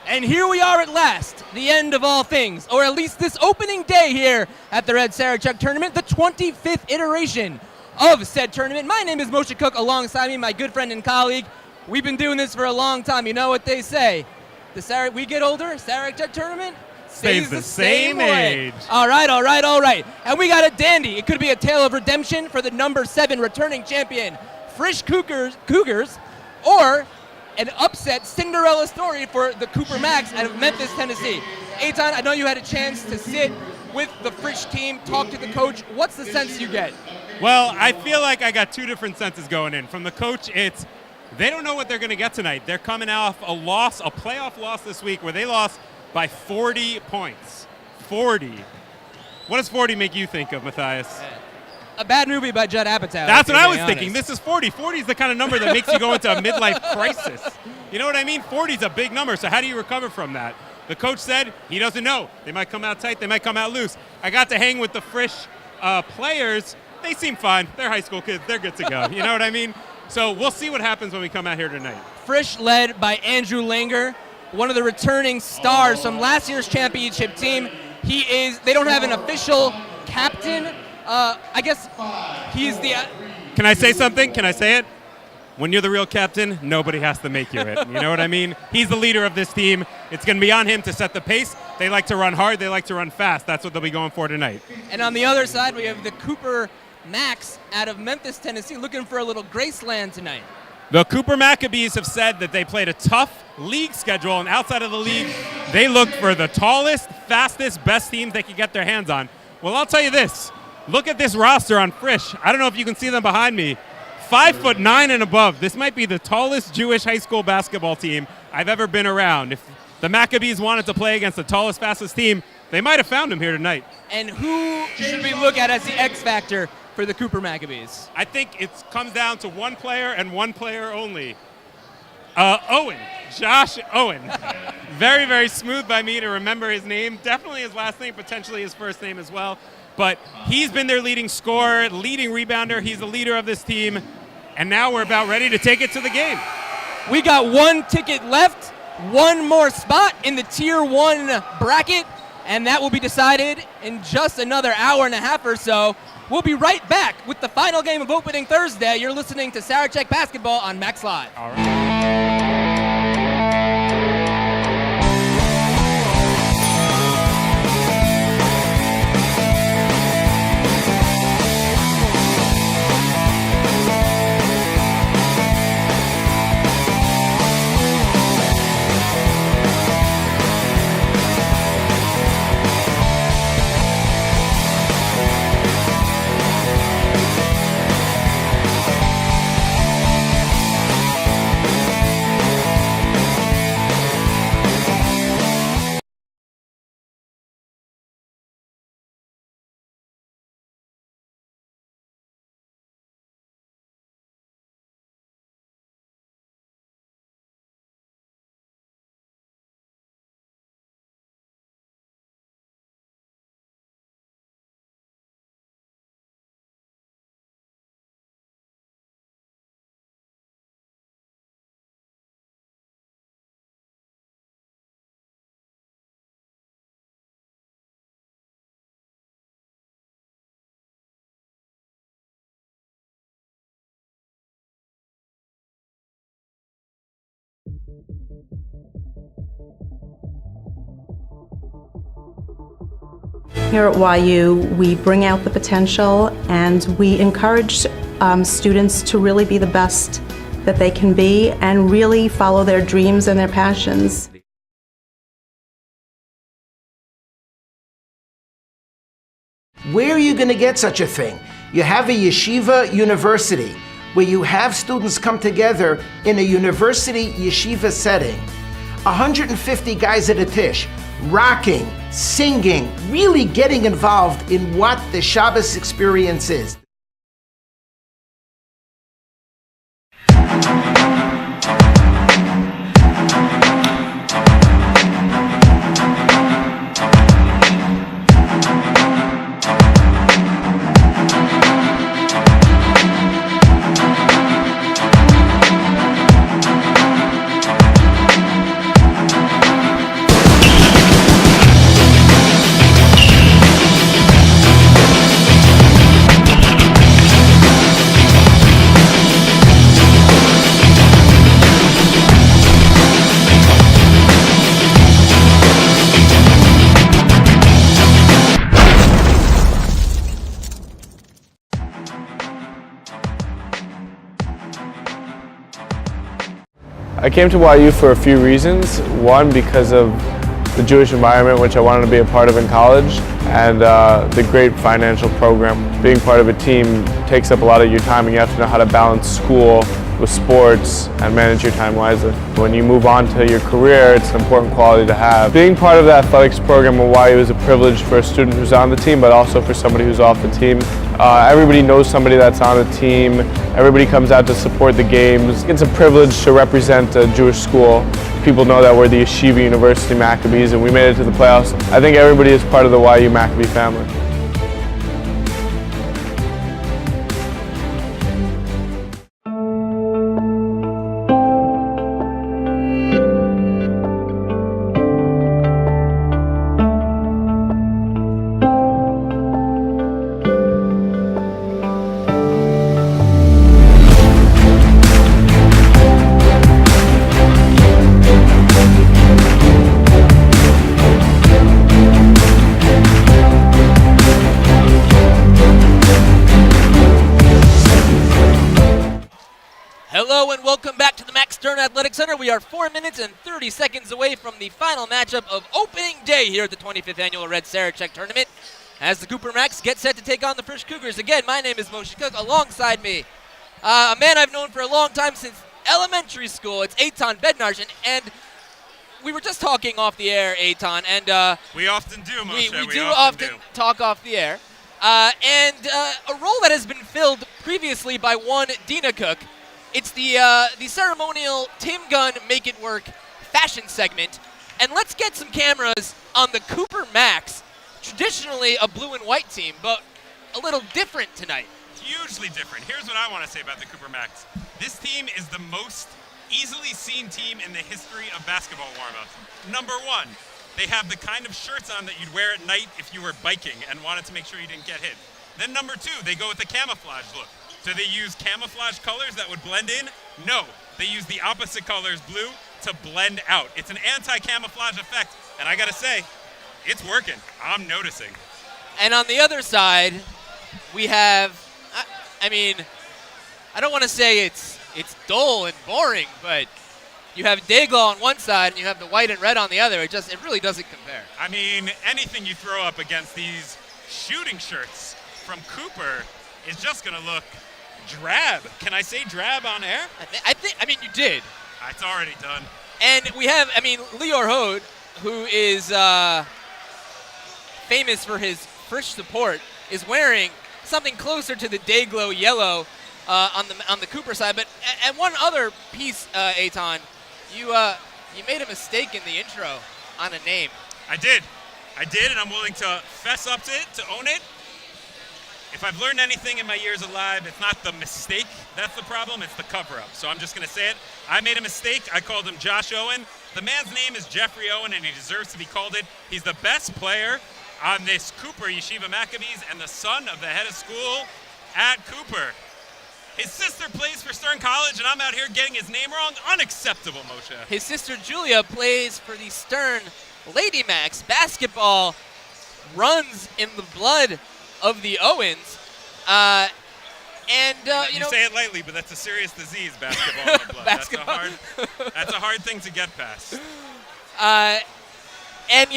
And here we are at last, the end of all things, or at least this opening day here at the Red Sarachek tournament, the 25th iteration of said tournament. My name is Moshe Cook, alongside me, my good friend and colleague. We've been doing this for a long time. You know what they say. We get older, Sarachek tournament stays the same age. All right. And we got a dandy. It could be a tale of redemption for the number 7 returning champion, Frisch Cougars, or an upset Cinderella story for the Cooper Macs out of Memphis, Tennessee. Eitan, I know you had a chance to sit with the Frisch team, talk to the coach. What's the sense you get? Well, I feel like I got two different senses going in. From the coach, it's they don't know what they're going to get tonight. They're coming off a playoff loss this week where they lost by 40 points. 40. What does 40 make you think of, Matthias? A bad movie by Judd Apatow. That's what I was thinking. This is 40. 40 is the kind of number that makes you go into a midlife crisis. You know what I mean? 40 is a big number, so how do you recover from that? The coach said he doesn't know. They might come out tight. They might come out loose. I got to hang with the Frisch players. They seem fine. They're high school kids. They're good to go. You know what I mean? So we'll see what happens when we come out here tonight. Frisch led by Andrew Langer, one of the returning stars from last year's championship team. They don't have an official captain. I guess he's the... Can I say something? Can I say it? When you're the real captain, nobody has to make you it. You know what I mean? He's the leader of this team. It's going to be on him to set the pace. They like to run hard. They like to run fast. That's what they'll be going for tonight. And on the other side, we have the Cooper Macs out of Memphis, Tennessee, looking for a little Graceland tonight. The Cooper Maccabees have said that they played a tough league schedule, and outside of the league, they look for the tallest, fastest, best teams they can get their hands on. Well, I'll tell you this. Look at this roster on Frisch. I don't know if you can see them behind me. 5'9" and above. This might be the tallest Jewish high school basketball team I've ever been around. If the Maccabees wanted to play against the tallest, fastest team, they might have found him here tonight. And who should we look at as the X factor for the Cooper Maccabees? I think it comes down to one player and one player only. Owen. Josh Owen. Very, very smooth by me to remember his name. Definitely his last name, potentially his first name as well. But he's been their leading scorer, leading rebounder. He's the leader of this team. And now we're about ready to take it to the game. We got one ticket left, one more spot in the Tier 1 bracket, and that will be decided in just another hour and a half or so. We'll be right back with the final game of opening Thursday. You're listening to Sarachek Basketball on MacsLive. All right. Here at YU, we bring out the potential and we encourage students to really be the best that they can be and really follow their dreams and their passions. Where are you going to get such a thing? You have a Yeshiva University where you have students come together in a university yeshiva setting. 150 guys at a tish, rocking, singing, really getting involved in what the Shabbos experience is. I came to YU for a few reasons. One, because of the Jewish environment, which I wanted to be a part of in college, and the great financial program. Being part of a team takes up a lot of your time, and you have to know how to balance school with sports and manage your time wisely. When you move on to your career, it's an important quality to have. Being part of the athletics program at YU is a privilege for a student who's on the team, but also for somebody who's off the team. Everybody knows somebody that's on the team. Everybody comes out to support the games. It's a privilege to represent a Jewish school. People know that we're the Yeshiva University Maccabees, and we made it to the playoffs. I think everybody is part of the YU Maccabee family. Hello and welcome back to the Max Stern Athletic Center. We are 4 minutes and 30 seconds away from the final matchup of opening day here at the 25th Annual Red Sarachek Tournament as the Cooper Macs get set to take on the Frisch Cougars. Again, my name is Moshe Cook. Alongside me, a man I've known for a long time since elementary school. It's Eitan Bednarsh, and we were just talking off the air, Eitan, and We often do, Moshe. we do often talk off the air. And a role that has been filled previously by one Dina Cook. It's the ceremonial Tim Gunn Make It Work fashion segment. And let's get some cameras on the Cooper Macs. Traditionally a blue and white team, but a little different tonight. Hugely different. Here's what I want to say about the Cooper Macs. This team is the most easily seen team in the history of basketball warm-ups. Number one, they have the kind of shirts on that you'd wear at night if you were biking and wanted to make sure you didn't get hit. Then number two, they go with the camouflage look. Do they use camouflage colors that would blend in? No. They use the opposite colors, blue, to blend out. It's an anti-camouflage effect, and I gotta say, it's working. I'm noticing. And on the other side, we have, I mean, I don't want to say it's dull and boring, but you have Dayglaw on one side and you have the white and red on the other. It really doesn't compare. I mean, anything you throw up against these shooting shirts from Cooper is just gonna look drab. Can I say drab on air? I mean, you did. It's already done. And we have, Lior Hode, who is famous for his Frisch support, is wearing something closer to the Dayglow yellow on the Cooper side. But and one other piece, Eitan, you made a mistake in the intro on a name. I did, and I'm willing to fess up to it, to own it. If I've learned anything in my years alive, it's not the mistake that's the problem, it's the cover-up. So I'm just going to say it. I made a mistake. I called him Josh Owen. The man's name is Jeffrey Owen, and he deserves to be called it. He's the best player on this Cooper Yeshiva Maccabees and the son of the head of school at Cooper. His sister plays for Stern College, and I'm out here getting his name wrong. Unacceptable, Moshe. His sister Julia plays for the Stern Lady Macs. Basketball runs in the blood of the Owens. You say it lightly, but that's a serious disease, basketball in the blood. Basketball. That's a hard thing to get past.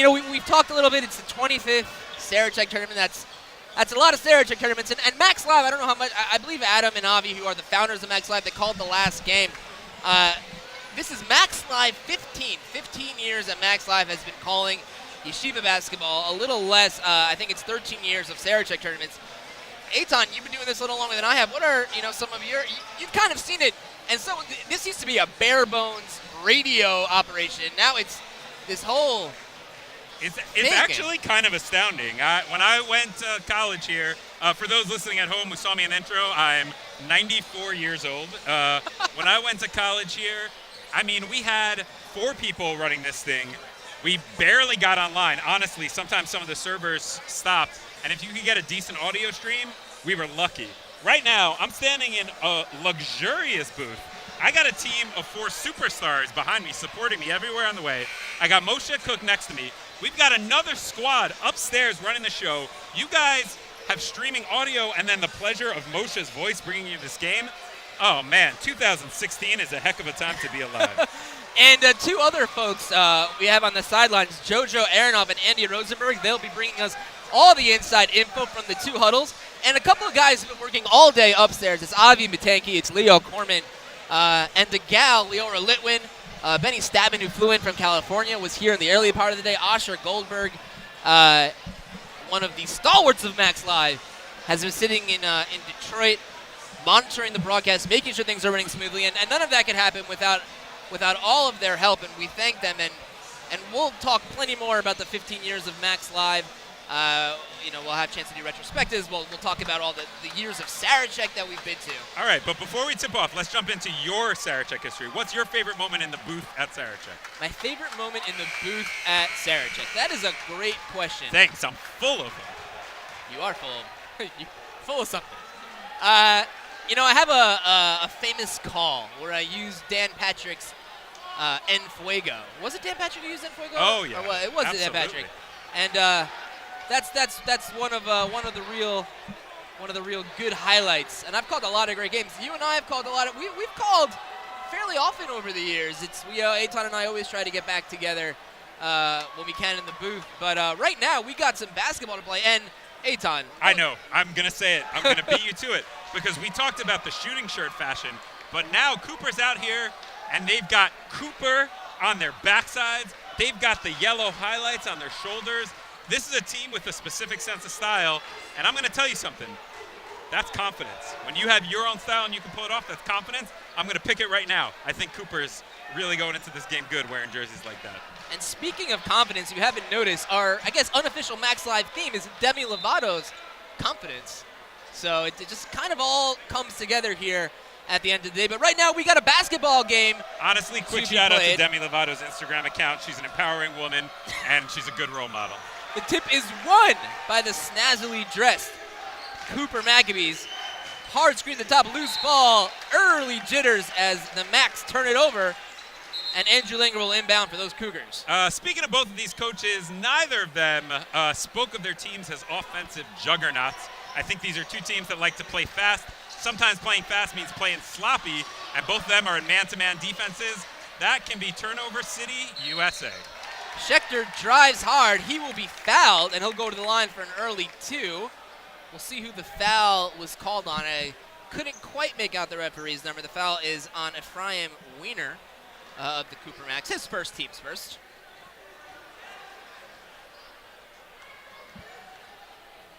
We've talked a little bit. It's the 25th Sarachek tournament. That's a lot of Sarachek tournaments. And MacsLive, I don't know how much. I believe Adam and Avi, who are the founders of MacsLive, they called the last game. This is MacsLive 15. 15 years that MacsLive has been calling Yeshiva basketball. A little less. I think it's 13 years of Sarachek tournaments. Eitan, you've been doing this a little longer than I have. What are some of you've kind of seen it, and so this used to be a bare bones radio operation. Now it's this whole. It's actually kind of astounding. When I went to college here, for those listening at home who saw me in the intro, I'm 94 years old. When I went to college here, we had 4 people running this thing. We barely got online. Honestly, sometimes some of the servers stopped. And if you could get a decent audio stream, we were lucky. Right now, I'm standing in a luxurious booth. I got a team of 4 superstars behind me, supporting me everywhere on the way. I got Moshe Cook next to me. We've got another squad upstairs running the show. You guys have streaming audio and then the pleasure of Moshe's voice bringing you this game. Oh, man, 2016 is a heck of a time to be alive. And two other folks we have on the sidelines, Jojo Aronoff and Andy Rosenberg. They'll be bringing us all the inside info from the two huddles. And a couple of guys who've been working all day upstairs. It's Avi Matanki, it's Leo Corman, and the gal, Leora Litwin. Benny Stabin, who flew in from California, was here in the early part of the day. Asher Goldberg, one of the stalwarts of MacsLive, has been sitting in Detroit, monitoring the broadcast, making sure things are running smoothly. And none of that could happen without all of their help, and we thank them. And we'll talk plenty more about the 15 years of MacsLive. We'll have a chance to do retrospectives. We'll talk about all the years of Sarachek that we've been to. All right, but before we tip off, let's jump into your Sarachek history. What's your favorite moment in the booth at Sarachek? My favorite moment in the booth at Sarachek? That is a great question. Thanks, I'm full of them. You are full of something. I have a famous call where I used Dan Patrick's En Fuego. Was it Dan Patrick who used En Fuego? Oh yeah, it was Dan Patrick. And that's one of the real good highlights. And I've called a lot of great games. You and I have called a lot of. We've called fairly often over the years. Eitan and I always try to get back together when we can in the booth. But right now we got some basketball to play. And Eitan, I know. I'm gonna say it. I'm gonna beat you to it because we talked about the shooting shirt fashion, but now Cooper's out here and they've got Cooper on their backsides. They've got the yellow highlights on their shoulders. This is a team with a specific sense of style, and I'm going to tell you something. That's confidence. When you have your own style and you can pull it off, that's confidence. I'm going to pick it right now. I think Cooper's really going into this game good wearing jerseys like that. And speaking of confidence, you haven't noticed, our, unofficial MacsLive theme is Demi Lovato's confidence. So it just kind of all comes together here at the end of the day. But right now we got a basketball game. Honestly, quick shout out to Demi Lovato's Instagram account. She's an empowering woman, and she's a good role model. The tip is won by the snazzily dressed Cooper Maccabees. Hard screen at the top, loose ball, early jitters as the Macs turn it over, and Andrew Langer will inbound for those Cougars. Speaking of both of these coaches, neither of them spoke of their teams as offensive juggernauts. I think these are two teams that like to play fast. Sometimes playing fast means playing sloppy, and both of them are in man-to-man defenses. That can be turnover city, USA. Schechter drives hard. He will be fouled, and he'll go to the line for an early two. We'll see who the foul was called on. I couldn't quite make out the referee's number. The foul is on Ephraim Wiener of the Cooper Macs. His first, team's first.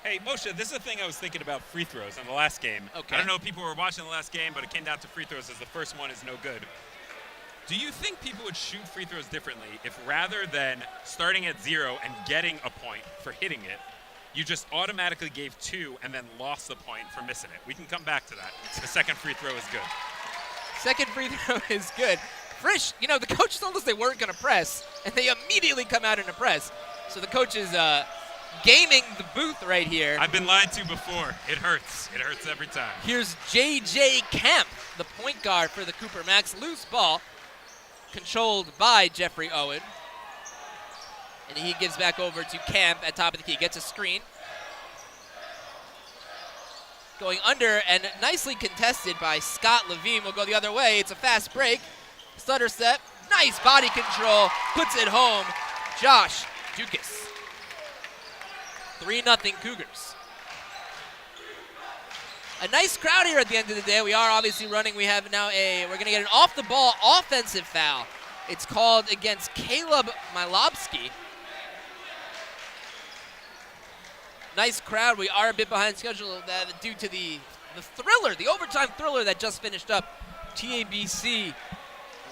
Hey, Moshe, this is a thing I was thinking about free throws on the last game. Okay. I don't know if people were watching the last game, but it came down to free throws as the first one is no good. Do you think people would shoot free throws differently if rather than starting at 0 and getting a point for hitting it, you just automatically gave 2 and then lost the point for missing it? We can come back to that. The second free throw is good. Second free throw is good. Frisch, the coach told us they weren't going to press, and they immediately come out in a press. So the coach is gaming the booth right here. I've been lied to before. It hurts. It hurts every time. Here's J.J. Kemp, the point guard for the Cooper Macs. Loose ball. Controlled by Jeffrey Owen. And he gives back over to Kemp at top of the key. Gets a screen. Going under and nicely contested by Scott Levine. Will go the other way. It's a fast break. Stutter step. Nice body control. Puts it home. Josh Dukas. 3-0 Cougars. A nice crowd here at the end of the day. We are obviously running. We have now we're going to get an off-the-ball offensive foul. It's called against Caleb Milobsky. Nice crowd. We are a bit behind schedule due to the thriller, the overtime thriller that just finished up. TABC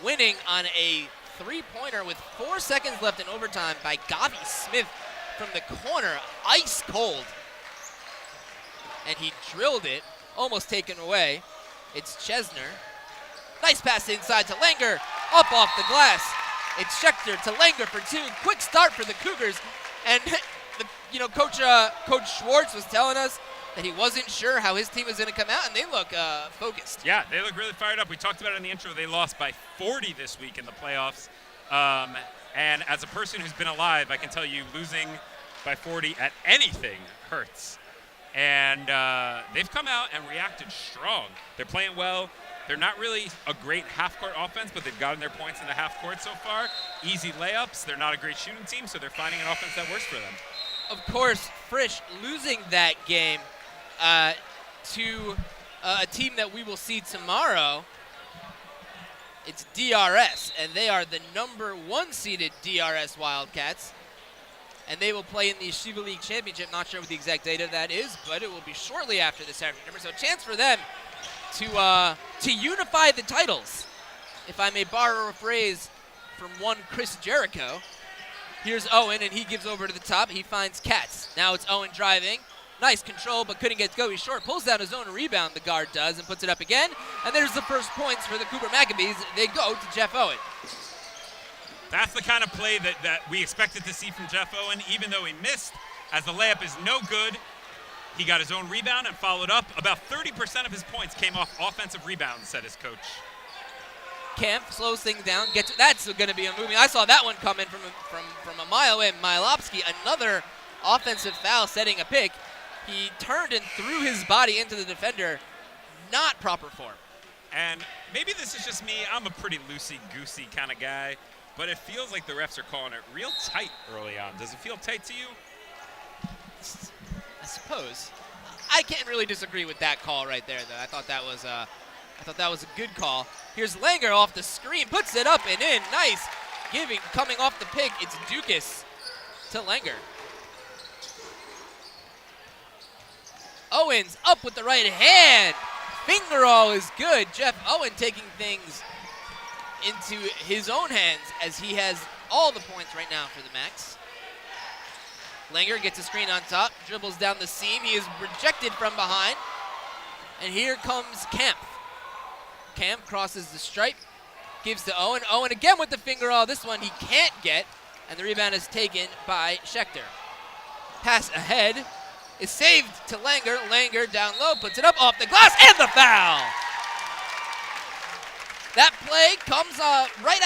winning on a three-pointer with 4 seconds left in overtime by Gavi Smith from the corner, ice cold. And he drilled it. Almost taken away. It's Chesner. Nice pass inside to Langer. Up off the glass. It's Schechter to Langer for 2. Quick start for the Cougars. And Coach Schwartz was telling us that he wasn't sure how his team was going to come out, and they look focused. Yeah, they look really fired up. We talked about it in the intro. They lost by 40 this week in the playoffs. And as a person who's been alive, I can tell you losing by 40 at anything hurts. And they've come out and reacted strong. They're playing well. They're not really a great half-court offense, but they've gotten their points in the half court so far. Easy layups. They're not a great shooting team, so they're finding an offense that works for them. Of course, Frisch losing that game to a team that we will see tomorrow. It's DRS, and they are the number 1 seeded DRS Wildcats. And they will play in the Yeshiva League Championship. Not sure what the exact date of that is, but it will be shortly after this afternoon. So a chance for them to unify the titles, if I may borrow a phrase from one Chris Jericho. Here's Owen, and he gives over to the top. He finds Katz. Now it's Owen driving. Nice control, but couldn't get to go. He's short. Pulls down his own rebound, the guard does, and puts it up again. And there's the first points for the Cougar Maccabees. They go to Jeff Owen. That's the kind of play that we expected to see from Jeff Owen, even though he missed, as the layup is no good. He got his own rebound and followed up. About 30% of his points came off offensive rebounds, said his coach. Kemp slows things down. That's going to be a movie. I saw that one coming from a mile away. Milopsky, another offensive foul, setting a pick. He turned and threw his body into the defender. Not proper form. And maybe this is just me. I'm a pretty loosey-goosey kind of guy, but it feels like the refs are calling it real tight early on. Does it feel tight to you? I suppose. I can't really disagree with that call right there, though. I thought that was a good call. Here's Langer off the screen, puts it up and in. Nice. Coming off the pick, it's Dukas to Langer. Owens up with the right hand. Finger roll is good. Jeff Owen taking things into his own hands as he has all the points right now for the Macs. Langer gets a screen on top, dribbles down the seam. He is rejected from behind. And here comes Kemp. Kemp crosses the stripe, gives to Owen. Owen again with the finger roll. This one he can't get, and the rebound is taken by Schechter. Pass ahead is saved to Langer. Langer down low, puts it up off the glass, and the foul! That play comes right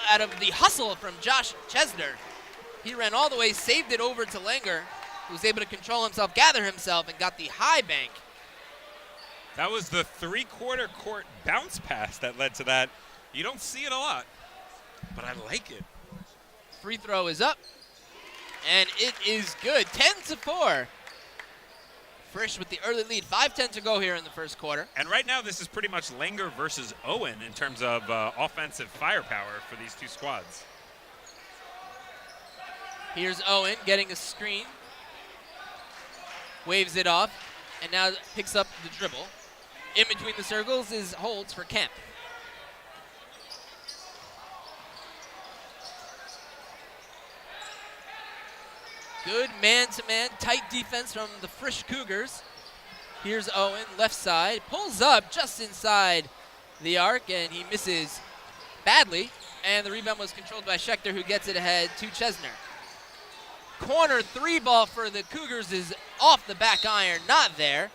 out of the hustle from Josh Chesner. He ran all the way, saved it over to Langer, who was able to control himself, gather himself, and got the high bank. That was the three-quarter court bounce pass that led to that. You don't see it a lot, but I like it. Free throw is up, and it is good. 10-4. Frisch with the early lead. 5:10 to go here in the first quarter. And right now, this is pretty much Langer versus Owen in terms of offensive firepower for these two squads. Here's Owen getting a screen. Waves it off, and now picks up the dribble. In between the circles is holds for Kemp. Good man-to-man, tight defense from the Frisch Cougars. Here's Owen, left side, pulls up just inside the arc, and he misses badly. And the rebound was controlled by Schechter, who gets it ahead to Chesner. Corner three ball for the Cougars is off the back iron, not there.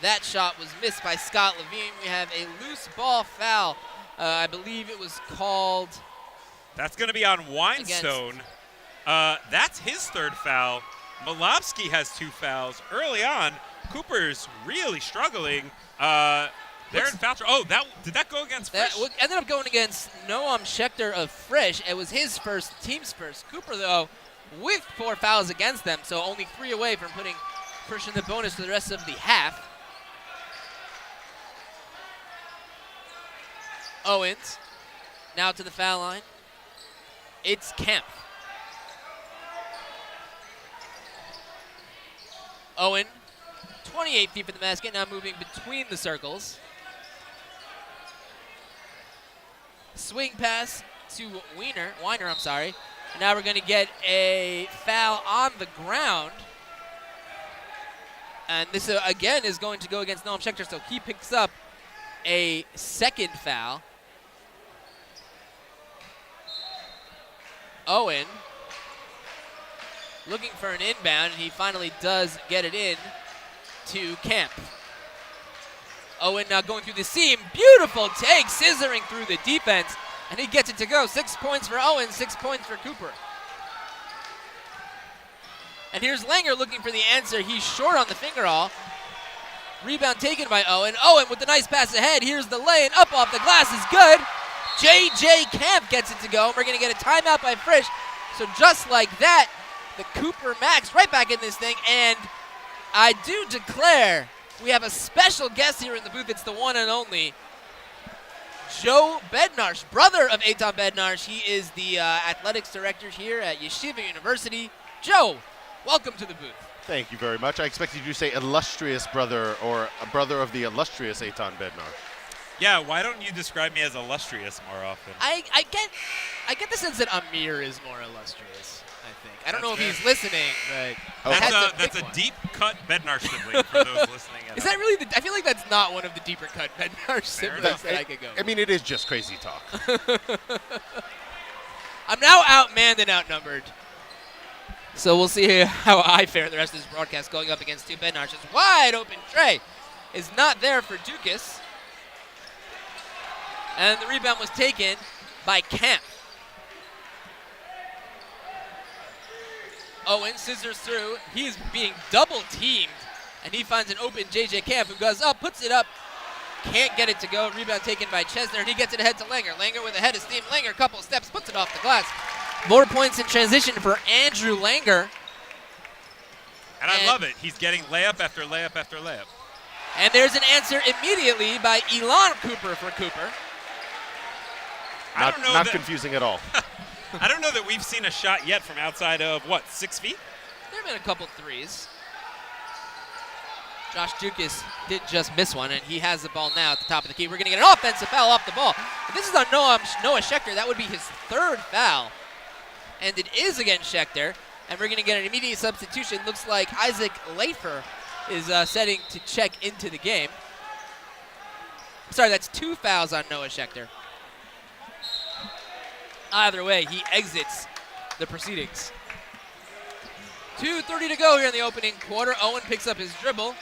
That shot was missed by Scott Levine. We have a loose ball foul. I believe it was called. That's going to be on Weinstone. That's his third foul. Malopsky has 2 fouls. Early on, Cooper's really struggling. They're in foul trouble. Oh, did that go against Frisch? That ended up going against Noam Schechter of Frisch. It was his team's first. Cooper, though, with 4 fouls against them, so only 3 away from putting Frisch in the bonus for the rest of the half. Owens, now to the foul line. It's Kemp. Owen, 28 feet from the basket, now moving between the circles. Swing pass to Weiner. And now we're going to get a foul on the ground. And this, again, is going to go against Noam Schechter, so he picks up a second foul. Owen looking for an inbound, and he finally does get it in to Kemp. Owen now going through the seam. Beautiful take, scissoring through the defense, and he gets it to go. 6 points for Owen, 6 points for Cooper. And here's Langer looking for the answer. He's short on the finger roll. Rebound taken by Owen. Owen with the nice pass ahead. Here's the lane. Up off the glass is good. J.J. Camp gets it to go. And we're going to get a timeout by Frisch. So just like that, the Cooper Macs right back in this thing. And I do declare we have a special guest here in the booth. It's the one and only Joe Bednarsh, brother of Eitan Bednarsh. He is the athletics director here at Yeshiva University. Joe, welcome to the booth. Thank you very much. I expected you to say illustrious brother or a brother of the illustrious Eitan Bednar. Yeah, why don't you describe me as illustrious more often? I get the sense that Amir is more illustrious, I think. I don't know if fair. he's listening, but That's a deep cut Bednar sibling for those listening. Is that really I feel like that's not one of the deeper cut Bednar siblings enough. that I could go. I mean, it is just crazy talk. I'm now outmanned and outnumbered. So we'll see how I fare the rest of this broadcast going up against two Bednarsh. Wide open tray is not there for Dukas. And the rebound was taken by Camp. Owen scissors through. He is being double teamed. And he finds an open J.J. Camp who goes up, puts it up. Can't get it to go. Rebound taken by Chesner. And he gets it ahead to Langer. Langer with a head of steam. Langer, couple of steps, puts it off the glass. More points in transition for Andrew Langer. And I love it. He's getting layup after layup after layup. And there's an answer immediately by Elon Cooper for Cooper. Not confusing at all. I don't know that we've seen a shot yet from outside of, 6 feet? There have been a couple threes. Josh Dukas did just miss one, and he has the ball now at the top of the key. We're going to get an offensive foul off the ball. But this is on Noah Schechter. That would be his third foul. And it is against Schechter. And we're going to get an immediate substitution. Looks like Isaac Lafer is setting to check into the game. Sorry, that's 2 fouls on Noah Schechter. Either way, he exits the proceedings. 2:30 to go here in the opening quarter. Owen picks up his dribble.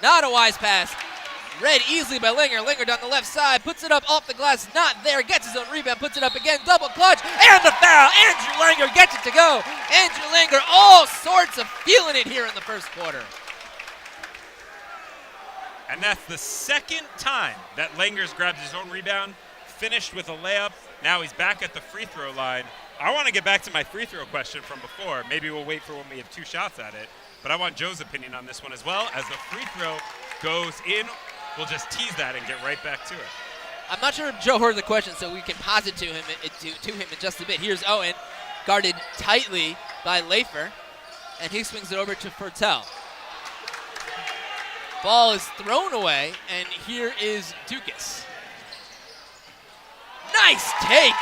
Not a wise pass. Read easily by Langer. Langer down the left side. Puts it up off the glass. Not there. Gets his own rebound. Puts it up again. Double clutch. And the foul. Andrew Langer gets it to go. Andrew Langer all sorts of feeling it here in the first quarter. And that's the second time that Langer's grabbed his own rebound, finished with a layup. Now he's back at the free throw line. I want to get back to my free throw question from before. Maybe we'll wait for when we have 2 shots at it. But I want Joe's opinion on this one as well. As the free throw goes in, we'll just tease that and get right back to it. I'm not sure if Joe heard the question, so we can pause it to him in just a bit. Here's Owen, guarded tightly by Lafer, and he swings it over to Fertel. Ball is thrown away, and here is Dukas. Nice take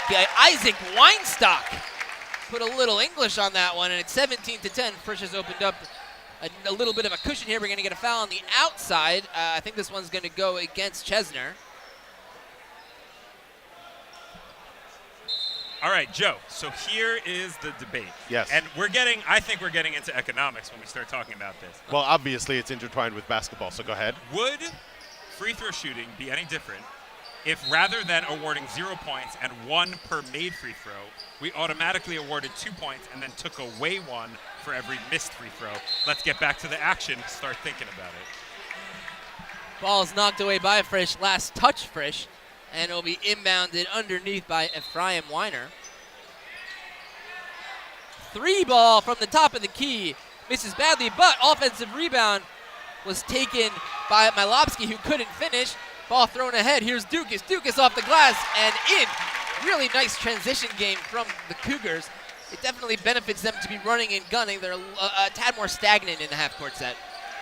by Isaac Weinstock. Put a little English on that one, and it's 17-10. Frisch has opened up a little bit of a cushion here. We're going to get a foul on the outside. I think this one's going to go against Chesner. All right, Joe, so here is the debate. Yes. And I think we're getting into economics when we start talking about this. Well, obviously it's intertwined with basketball, so go ahead. Would free throw shooting be any different if rather than awarding 0 points and 1 per made free throw, we automatically awarded 2 points and then took away 1 for every missed free throw? Let's get back to the action, start thinking about it. Ball is knocked away by Frisch. Last touch Frisch. And it will be inbounded underneath by Ephraim Weiner. 3 ball from the top of the key. Misses badly, but offensive rebound was taken by Malopsky, who couldn't finish. Ball thrown ahead. Here's Dukas. Dukas off the glass and in. Really nice transition game from the Cougars. It definitely benefits them to be running and gunning. They're a tad more stagnant in the half-court set.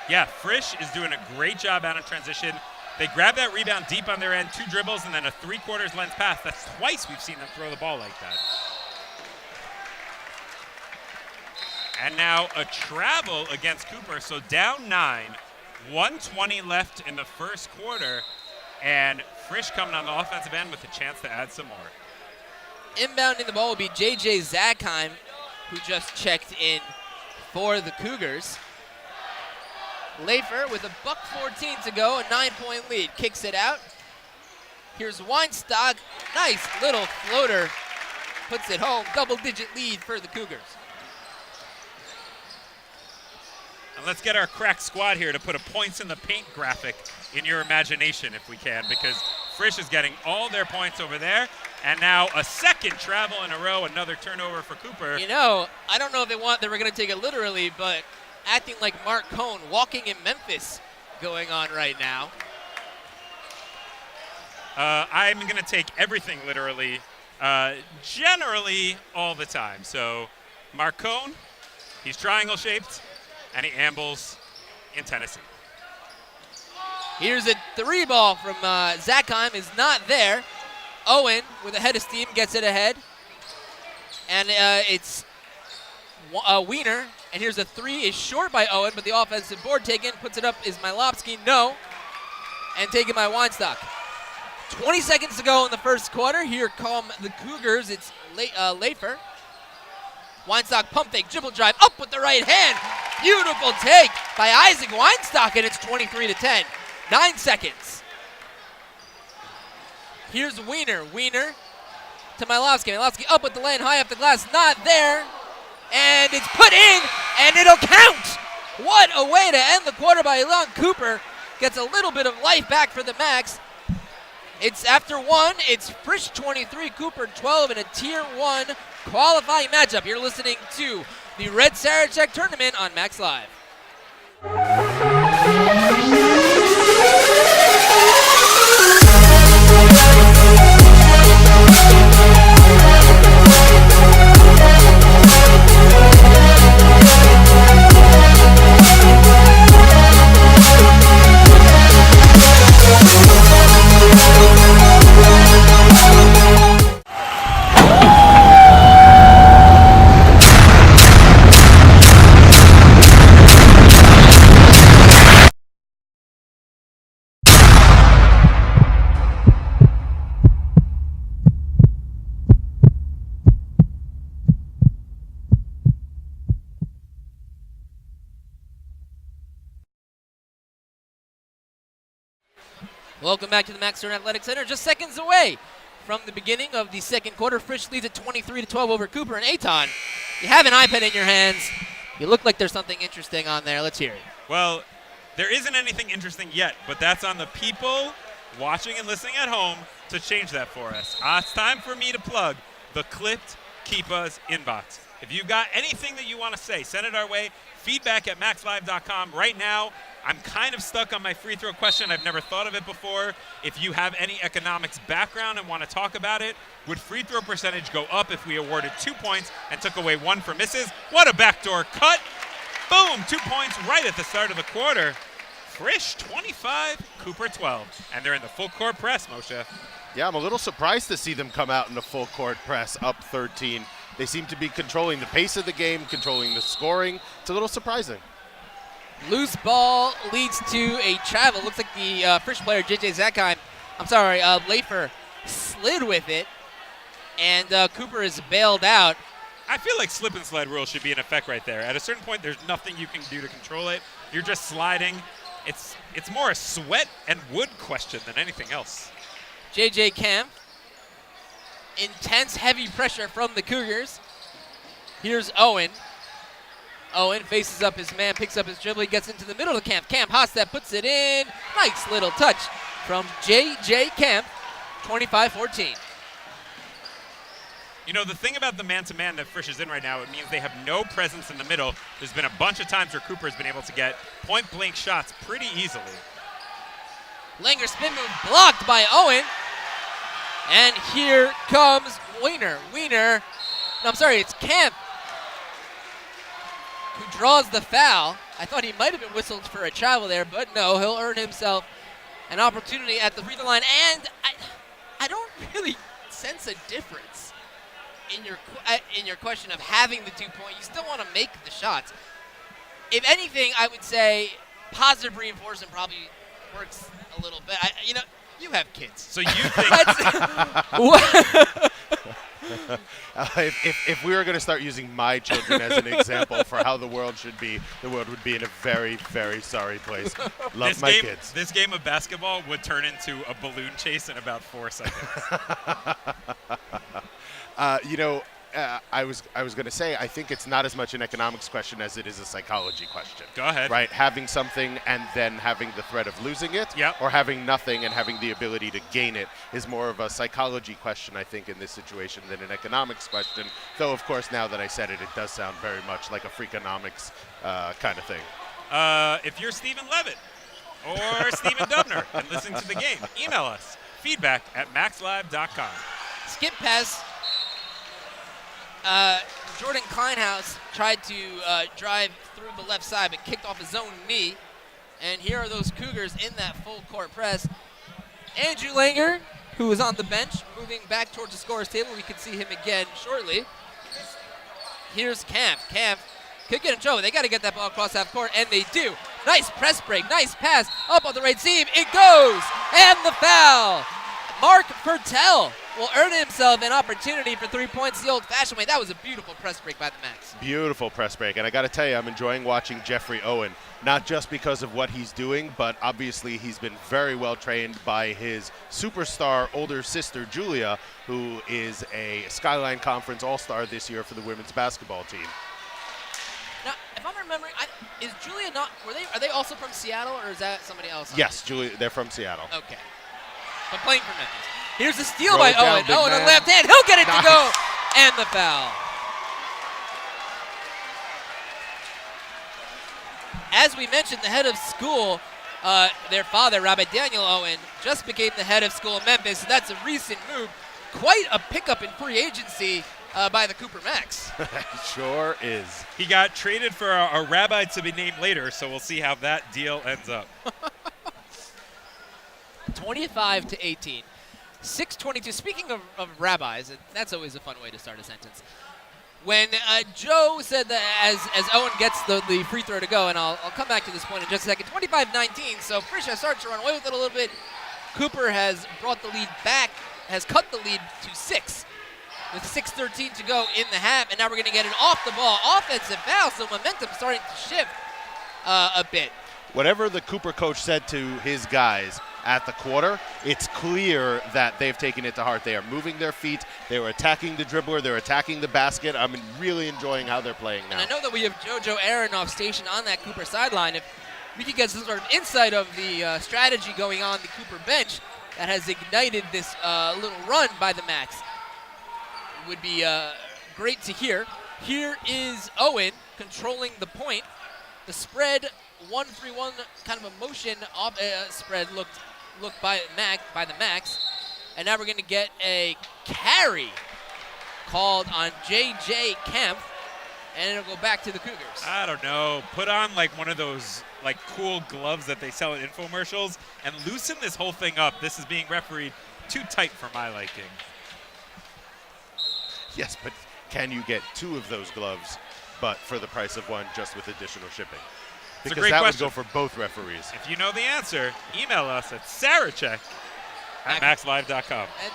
Yeah, Frisch is doing a great job out of transition. They grab that rebound deep on their end, 2 dribbles, and then a 3/4 length pass. That's twice we've seen them throw the ball like that. And now a travel against Cooper. So down 9, 1:20 left in the first quarter, and Frisch coming on the offensive end with a chance to add some more. Inbounding the ball will be J.J. Zackheim, who just checked in for the Cougars. Lafer with a $1:14 to go, a 9-point lead. Kicks it out. Here's Weinstock. Nice little floater. Puts it home. Double-digit lead for the Cougars. And let's get our crack squad here to put a points in the paint graphic in your imagination if we can, because Frisch is getting all their points over there. And now a second travel in a row, another turnover for Cooper. You know, I don't know if they were going to take it literally, but acting like Mark Cohn, walking in Memphis going on right now. I'm going to take everything literally, generally all the time. So Mark Cohn, he's triangle shaped, and he ambles in Tennessee. Here's a 3-ball from Zackheim, is not there. Owen, with a head of steam, gets it ahead. And it's Wiener. And here's a 3, is short by Owen, but the offensive board taken, puts it up, is Mylopsky, no. And taken by Weinstock. 20 seconds to go in the first quarter. Here come the Cougars, it's Lafer. Weinstock pump fake, dribble drive, up with the right hand. Beautiful take by Isaac Weinstock, and it's 23-10. 9 seconds. Here's Wiener. Wiener to Mylopsky. Mylopsky up with the lane, high up the glass, not there. And it's put in, and it'll count. What a way to end the quarter by Elon Cooper. Gets a little bit of life back for the Macs. It's after 1, it's Frisch 23, Cooper 12 in a Tier 1 qualifying matchup. You're listening to the Red Sarachek tournament on MacsLive. Welcome back to the Max Stern Athletic Center. Just seconds away from the beginning of the second quarter. Frisch leads at 23-12 over Cooper and Aton. You have an iPad in your hands. You look like there's something interesting on there. Let's hear it. Well, there isn't anything interesting yet, but that's on the people watching and listening at home to change that for us. It's time for me to plug the Clipped Keepas inbox. If you got anything that you want to say, send it our way. Feedback at MacsLive.com. Right now, I'm kind of stuck on my free throw question. I've never thought of it before. If you have any economics background and want to talk about it, would free throw percentage go up if we awarded 2 points and took away 1 for misses? What a backdoor cut. Boom, 2 points right at the start of the quarter. Frisch 25, Cooper 12. And they're in the full court press, Moshe. Yeah, I'm a little surprised to see them come out in the full court press up 13. They seem to be controlling the pace of the game, controlling the scoring. It's a little surprising. Loose ball leads to a travel. Looks like the Frisch player, JJ Zackheim, Lafer slid with it, and Cooper is bailed out. I feel like slip and slide rule should be in effect right there. At a certain point, there's nothing you can do to control it. You're just sliding. It's more a sweat and wood question than anything else. JJ Camp. Intense, heavy pressure from the Cougars. Here's Owen. Owen faces up his man, picks up his dribble, he gets into the middle of Camp. Camp, hot step, puts it in. Nice little touch from J.J. Camp, 25-14. You know, the thing about the man-to-man that Frisch is in right now, it means they have no presence in the middle. There's been a bunch of times where Cooper has been able to get point-blank shots pretty easily. Langer spin move blocked by Owen. And here comes Wiener. It's Camp who draws the foul. I thought he might have been whistled for a travel there, but no, he'll earn himself an opportunity at the free throw line. And I don't really sense a difference in your question of having the 2 point. You still want to make the shots. If anything, I would say positive reinforcement probably works a little bit. You have kids. So you think if we were going to start using my children as an example for how the world should be, the world would be in a very, very sorry place. Love my kids. This game of basketball would turn into a balloon chase in about 4 seconds. I was going to say, I think it's not as much an economics question as it is a psychology question. Go ahead. Right? Having something and then having the threat of losing it, Yep. or having nothing and having the ability to gain it is more of a psychology question, I think, in this situation than an economics question. Though, of course, now that I said it, it does sound very much like a freakonomics kind of thing. If you're Stephen Levitt or Stephen Dubner and listening to the game, email us, feedback@MacsLive.com. Skip pass. Jordan Kleinhaus tried to drive through the left side, but kicked off his own knee. And here are those Cougars in that full court press. Andrew Langer, who was on the bench, moving back towards the scorer's table. We could see him again shortly. Here's Camp. Camp could get in trouble. They got to get that ball across half court, and they do. Nice press break, nice pass, up on the right seam. It goes, and the foul. Mark Fertel will earn himself an opportunity for 3 points the old-fashioned way. That was a beautiful press break by the Macs. Beautiful press break. And I got to tell you, I'm enjoying watching Jeffrey Owen, not just because of what he's doing, but obviously he's been very well trained by his superstar older sister, Julia, who is a Skyline Conference All-Star this year for the women's basketball team. Now, if I'm remembering, is Julia not, are they also from Seattle, or is that somebody else? Yes, Julia, they're from Seattle. Okay. But playing for Memphis. Here's a steal Roll by it down, Owen. big Owen on man. the left hand. He'll get it Nice. to go. And the foul. As we mentioned, the head of school, their father, Rabbi Daniel Owen, just became the head of school in Memphis. So that's a recent move. Quite a pickup in free agency by the Cooper Macs. Sure is. He got traded for a rabbi to be named later, so we'll see how that deal ends up. 25-18. 6:22. Speaking of rabbis, and that's always a fun way to start a sentence. When Joe said that as Owen gets the free throw to go, and I'll come back to this point in just a second. 25-19. So Frisch has started to run away with it a little bit. Cooper has brought the lead back, has cut the lead to 6. With 6:13 to go in the half, and now we're going to get an off-the-ball offensive foul, so momentum starting to shift a bit. Whatever the Cooper coach said to his guys at the quarter, it's clear that they've taken it to heart. They are moving their feet. They were attacking the dribbler. They're attacking the basket. I'm really enjoying how they're playing now. And I know that we have JoJo Aronoff stationed on that Cooper sideline. If we could get some sort of insight of the strategy going on the Cooper bench that has ignited this little run by the Macs, it would be great to hear. Here is Owen controlling the point. The spread 1-3-1 kind of a motion spread looked by the Macs, and now we're going to get a carry called on J.J. Kemp, and it'll go back to the Cougars. I don't know. Put on like one of those like cool gloves that they sell at infomercials and loosen this whole thing up. This is being refereed too tight for my liking. Yes, but can you get 2 of those gloves, but for the price of 1 just with additional shipping? It's a Because great that question. would go for both referees. If you know the answer, email us at Sarachek at MacsLive.com. And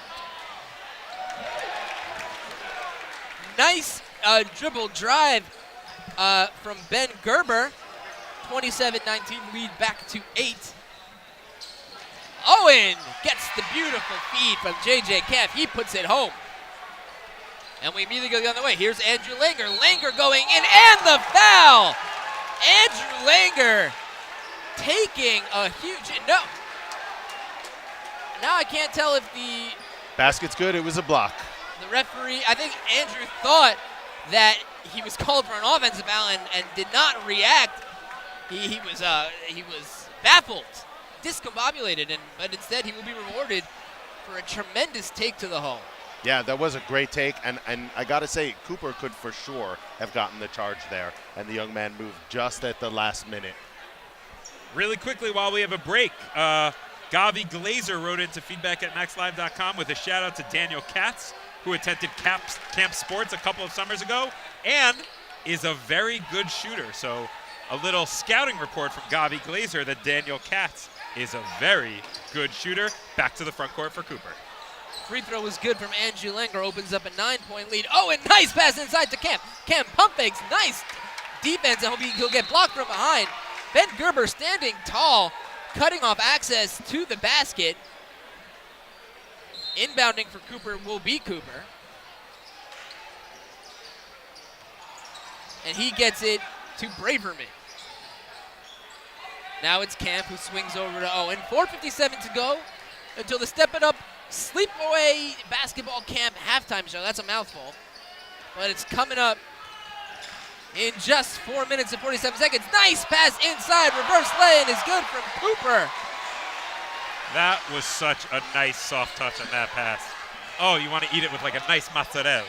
nice dribble drive from Ben Gerber. 27-19 lead back to 8. Owen gets the beautiful feed from J.J. Kemp. He puts it home. And we immediately go the other way. Here's Andrew Langer. Langer going in, and the foul! Andrew Langer taking a huge... No. Now I can't tell if the Basket's good. It was a block. referee... I think Andrew thought that he was called for an offensive foul and did not react. He was baffled, discombobulated, but instead he will be rewarded for a tremendous take to the hole. Yeah, that was a great take, and I got to say, Cooper could for sure have gotten the charge there, and the young man moved just at the last minute. Really quickly while we have a break, Gavi Glazer wrote into feedback at MacsLive.com with a shout out to Daniel Katz, who attended Camp Sports a couple of summers ago and is a very good shooter. So a little scouting report from Gavi Glazer that Daniel Katz is a very good shooter. Back to the front court for Cooper. Free throw was good from Andrew Langer, opens up a 9-point lead. Oh, and nice pass inside to Kemp. Kemp pump fakes, nice defense, and he'll get blocked from behind. Ben Gerber standing tall, cutting off access to the basket. Inbounding for Cooper will be Cooper. and he gets it to Braverman. Now it's Camp who swings over to Owen. 4:57 to go until the Step It Up Sleepaway Basketball Camp halftime show. That's a mouthful, but it's coming up in just 4 minutes and 47 seconds. Nice pass inside. Reverse lay-in is good from Cooper. That was such a nice soft touch on that pass. Oh, you want to eat it with like a nice mozzarella.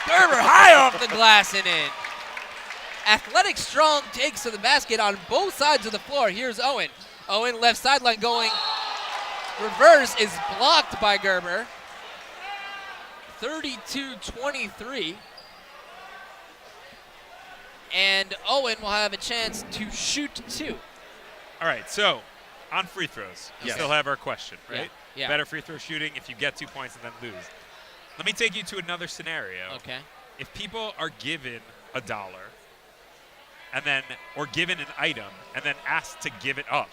Gerber high off the glass and in. Athletic Strong takes to the basket on both sides of the floor. Here's Owen. Owen left sideline going. Reverse is blocked by Gerber. 32-23. And Owen will have a chance to shoot 2. All right, so on free throws, we still have our question, right? Yeah. Better free throw shooting if you get 2 points and then lose. Let me take you to another scenario. Okay. If people are given $1 and then, or given an item and then asked to give it up,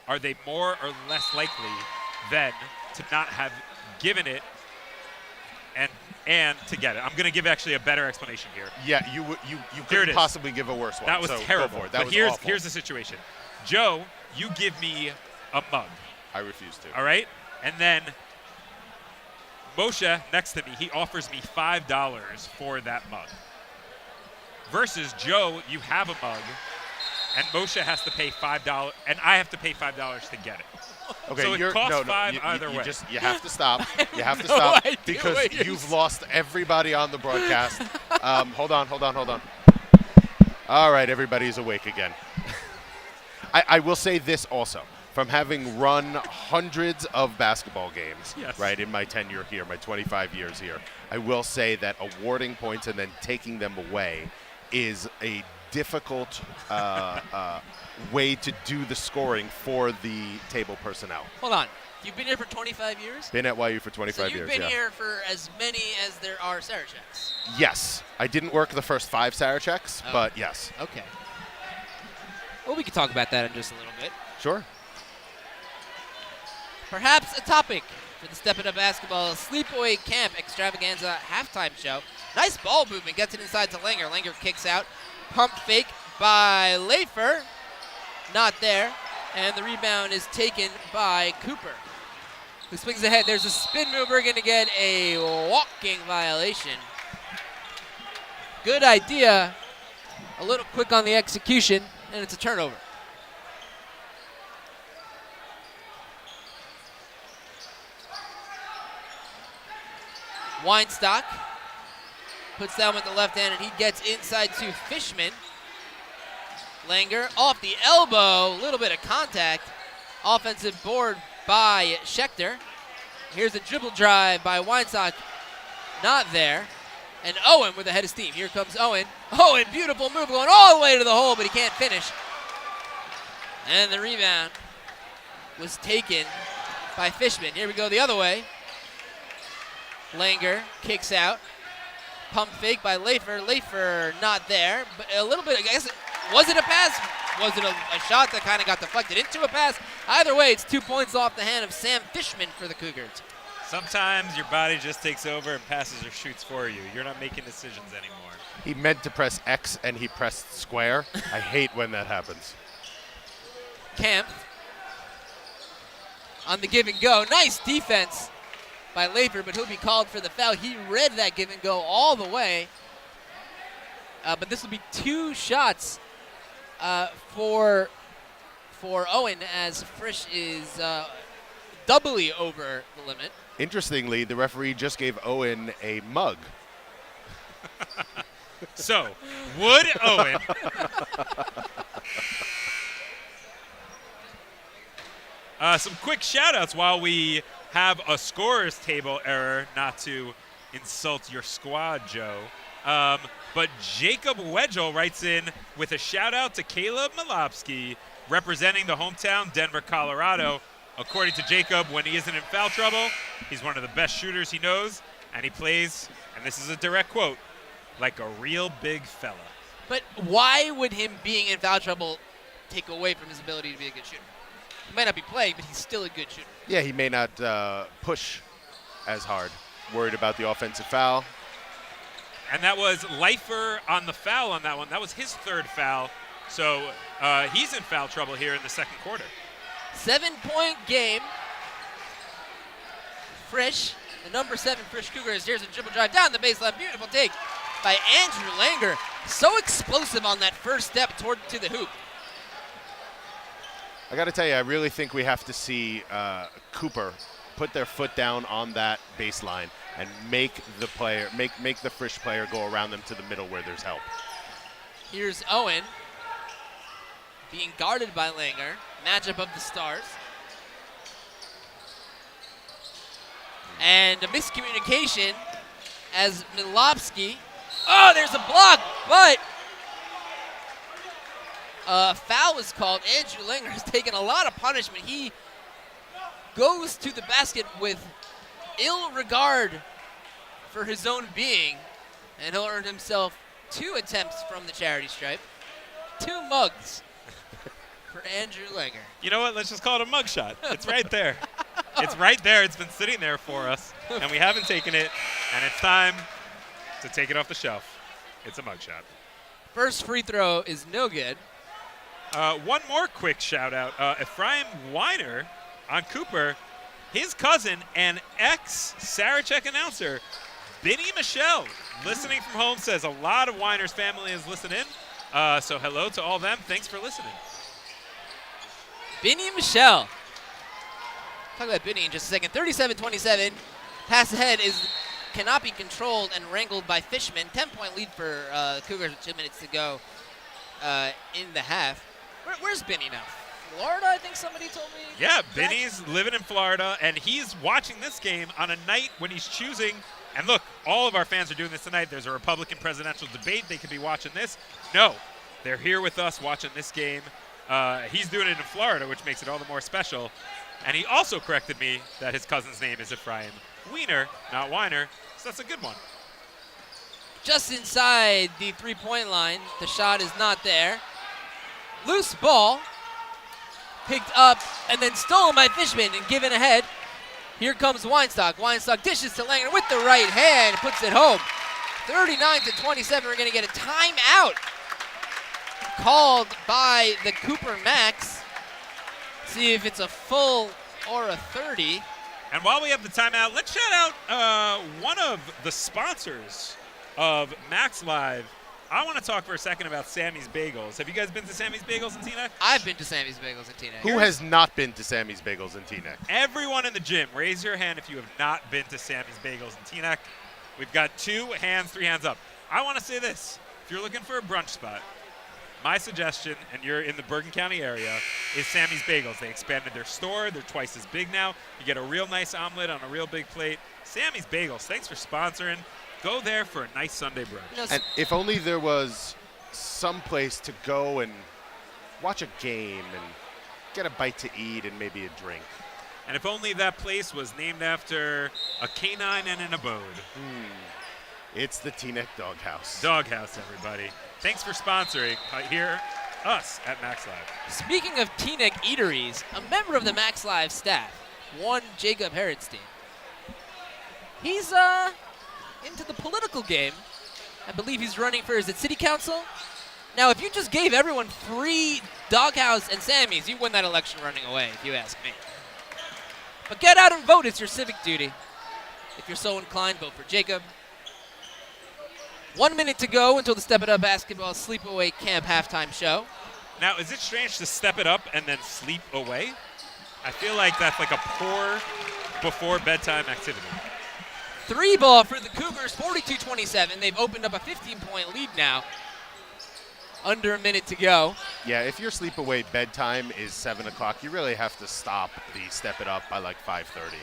are they more or less likely than to not have given it and to get it? I'm going to give actually a better explanation here. Yeah, you couldn't possibly give a worse one. That was so terrible. Go for it. That but was here's awful. the situation. Joe, you give me a mug. I refuse to. All right? And then Moshe, next to me, he offers me $5 for that mug. Versus Joe, you have a mug, and Moshe has to pay $5, and I have to pay $5 to get it. Okay, so it costs $5 either way. You have to stop. You have to no stop idea because what you're you've lost everybody on the broadcast. Hold on. All right, everybody's awake again. I will say this also. From having run hundreds of basketball games, right, in my tenure here, my 25 years here, I will say that awarding points and then taking them away is a difficult way to do the scoring for the table personnel. Hold on. You've been here for 25 years? Been at YU for 25 so years, you've been here for as many as there are Saracheks? Yes. I didn't work the first 5 Saracheks, but yes. Okay. Well, we can talk about that in just a little bit. Sure. Perhaps a topic for the Step It Up Basketball Sleepaway Camp Extravaganza halftime show. Nice ball movement. Gets it inside to Langer. Langer kicks out. Pump fake by Lafer. Not there. And the rebound is taken by Cooper, who swings ahead. There's a spin move. We're going to get a walking violation. Good idea. A little quick on the execution, and it's a turnover. Weinstock puts down with the left hand, and he gets inside to Fishman. Langer off the elbow, a little bit of contact. Offensive board by Schechter. Here's a dribble drive by Weinstock, not there. And Owen with a head of steam. Here comes Owen. Owen, beautiful move going all the way to the hole, but he can't finish. And the rebound was taken by Fishman. Here we go the other way. Langer kicks out. Pump fake by Lafer. Lafer not there, but a little bit, I guess, was it a pass? Was it a shot that kind of got deflected into a pass? Either way, it's 2 points off the hand of Sam Fishman for the Cougars. Sometimes your body just takes over and passes or shoots for you. You're not making decisions anymore. He meant to press X and he pressed square. I hate when that happens. Camp on the give and go. Nice defense by Lafer, but he'll be called for the foul. He read that give and go all the way. But this will be 2 shots for Owen, as Frisch is doubly over the limit. Interestingly, the referee just gave Owen a mug. So, would Owen some quick shout-outs while we have a scorer's table error, not to insult your squad, Joe. But Jacob Wedgel writes in with a shout-out to Caleb Malopsky, representing the hometown Denver, Colorado. According to Jacob, when he isn't in foul trouble, he's one of the best shooters he knows, and he plays, and this is a direct quote, like a real big fella. But why would him being in foul trouble take away from his ability to be a good shooter? He might not be playing, but he's still a good shooter. Yeah, he may not push as hard. Worried about the offensive foul. And that was Leifer on the foul on that one. That was his third foul. So he's in foul trouble here in the second quarter. 7-point game. Frisch, the number 7 Frisch Cougars. Here's a dribble drive down the baseline. Beautiful take by Andrew Langer. So explosive on that first step toward to the hoop. I got to tell you, I really think we have to see Cooper put their foot down on that baseline and make the player, make the Frisch player go around them to the middle where there's help. Here's Owen being guarded by Langer. Matchup of the stars. And a miscommunication as Milovsky. Oh, there's a block, but foul was called. Andrew Langer has taken a lot of punishment. He goes to the basket with ill regard for his own being, and he'll earn himself 2 attempts from the charity stripe. 2 mugs for Andrew Langer. You know what? Let's just call it a mug shot. It's right there. It's right there. It's been sitting there for us, and we haven't taken it, and it's time to take it off the shelf. It's a mug shot. First free throw is no good. One more quick shout out. Ephraim Weiner on Cooper, his cousin and ex-Sarachek announcer, Benny Michelle, listening from home, says a lot of Weiner's family is listening. So hello to all them. Thanks for listening. Benny Michelle. Talk about Benny in just a second. 37-27. Pass ahead cannot be controlled and wrangled by Fishman. 10-point lead for Cougars with 2 minutes to go in the half. Where's Benny now? Florida, I think somebody told me. Yeah, Benny's living in Florida, and he's watching this game on a night when he's choosing. And look, all of our fans are doing this tonight. There's a Republican presidential debate. They could be watching this. No, they're here with us watching this game. He's doing it in Florida, which makes it all the more special. And he also corrected me that his cousin's name is Ephraim Weiner, not Weiner. So that's a good one. Just inside the 3-point line. The shot is not there. Loose ball. Picked up and then stolen by Fishman and given ahead. Here comes Weinstock. Weinstock dishes to Langer with the right hand. Puts it home. 39-27. We're going to get a timeout called by the Cooper Macs. See if it's a full or a 30. And while we have the timeout, let's shout out one of the sponsors of MacsLive. I want to talk for a second about Sammy's Bagels. Have you guys been to Sammy's Bagels in Teaneck? I've been to Sammy's Bagels in Teaneck. Who has not been to Sammy's Bagels in Teaneck? Everyone in the gym, raise your hand if you have not been to Sammy's Bagels in Teaneck. We've got 2 hands, 3 hands up. I want to say this. If you're looking for a brunch spot, my suggestion, and you're in the Bergen County area, is Sammy's Bagels. They expanded their store. They're twice as big now. You get a real nice omelet on a real big plate. Sammy's Bagels, thanks for sponsoring. Go there for a nice Sunday brunch. And if only there was some place to go and watch a game and get a bite to eat and maybe a drink. And if only that place was named after a canine and an abode. It's the Teaneck Doghouse. Doghouse, everybody. Thanks for sponsoring here us at MacsLive. Speaking of Teaneck eateries, a member of the MacsLive staff, one Jacob Herenstein, he's into the political game. I believe he's running for, is it city council? Now, if you just gave everyone free Doghouse and Sammy's, you win that election running away, if you ask me. But get out and vote. It's your civic duty. If you're so inclined, vote for Jacob. 1 minute to go until the Step It Up Basketball Sleepaway Camp halftime show. Now, is it strange to step it up and then sleep away? I feel like that's like a poor before bedtime activity. 3 ball for the Cougars, 42-27. They've opened up a 15-point lead now. Under a minute to go. Yeah, if your sleepaway bedtime is 7 o'clock, you really have to stop the Step It Up by like 5:30.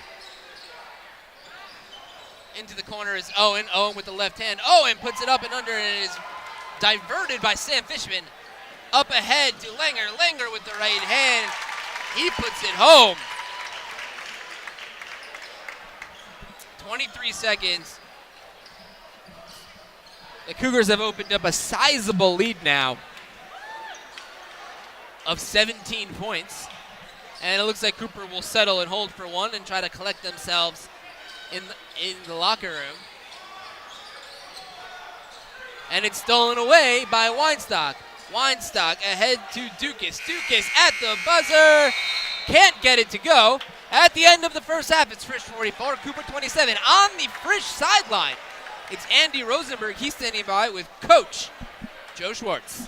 Into the corner is Owen. Owen with the left hand. Owen puts it up and under, and it is diverted by Sam Fishman. Up ahead to Langer. Langer with the right hand. He puts it home. 23 seconds. The Cougars have opened up a sizable lead now of 17 points. And it looks like Cooper will settle and hold for one and try to collect themselves in the locker room. And it's stolen away by Weinstock. Weinstock ahead to Dukas. Dukas at the buzzer. Can't get it to go. At the end of the first half, it's Frisch 44, Cooper 27. On the Frisch sideline, it's Andy Rosenberg. He's standing by with Coach Joe Schwartz.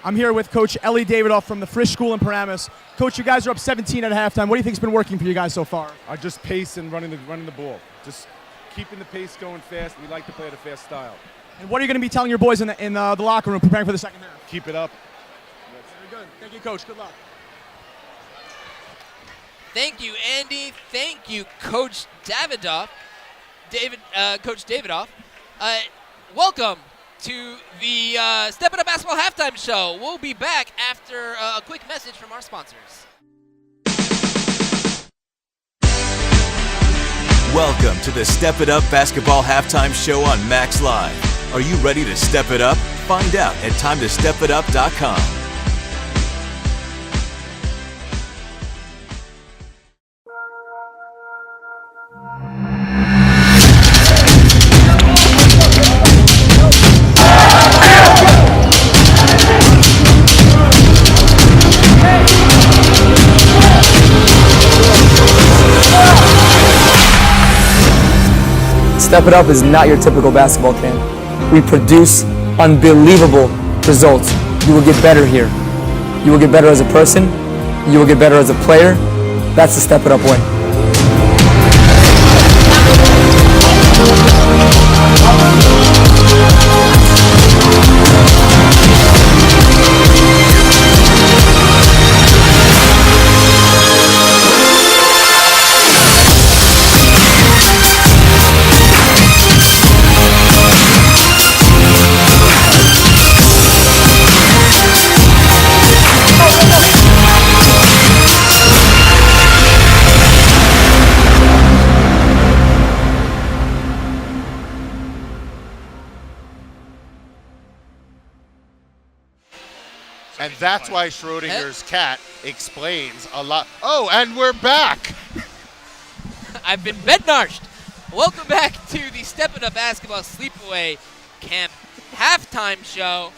I'm here with Coach Ellie Davidoff from the Frisch School in Paramus. Coach, you guys are up 17 at halftime. What do you think's been working for you guys so far? Just pace and running the ball. Just keeping the pace going fast. We like to play at a fast style. And what are you going to be telling your boys in the locker room preparing for the second half? Keep it up. Very good. Thank you, Coach. Good luck. Thank you, Andy. Thank you, Coach Davidoff. Coach Davidoff. Welcome to the Step It Up Basketball Halftime Show. We'll be back after a quick message from our sponsors. Welcome to the Step It Up Basketball Halftime Show on MacsLive. Are you ready to step it up? Find out at timetostepitup.com. Step It Up is not your typical basketball camp. We produce unbelievable results. You will get better here. You will get better as a person. You will get better as a player. That's the Step It Up way. And that's why Schrodinger's cat explains a lot. Oh, and we're back. I've been bednarched. Welcome back to the Step It Up Basketball Sleepaway Camp Halftime Show.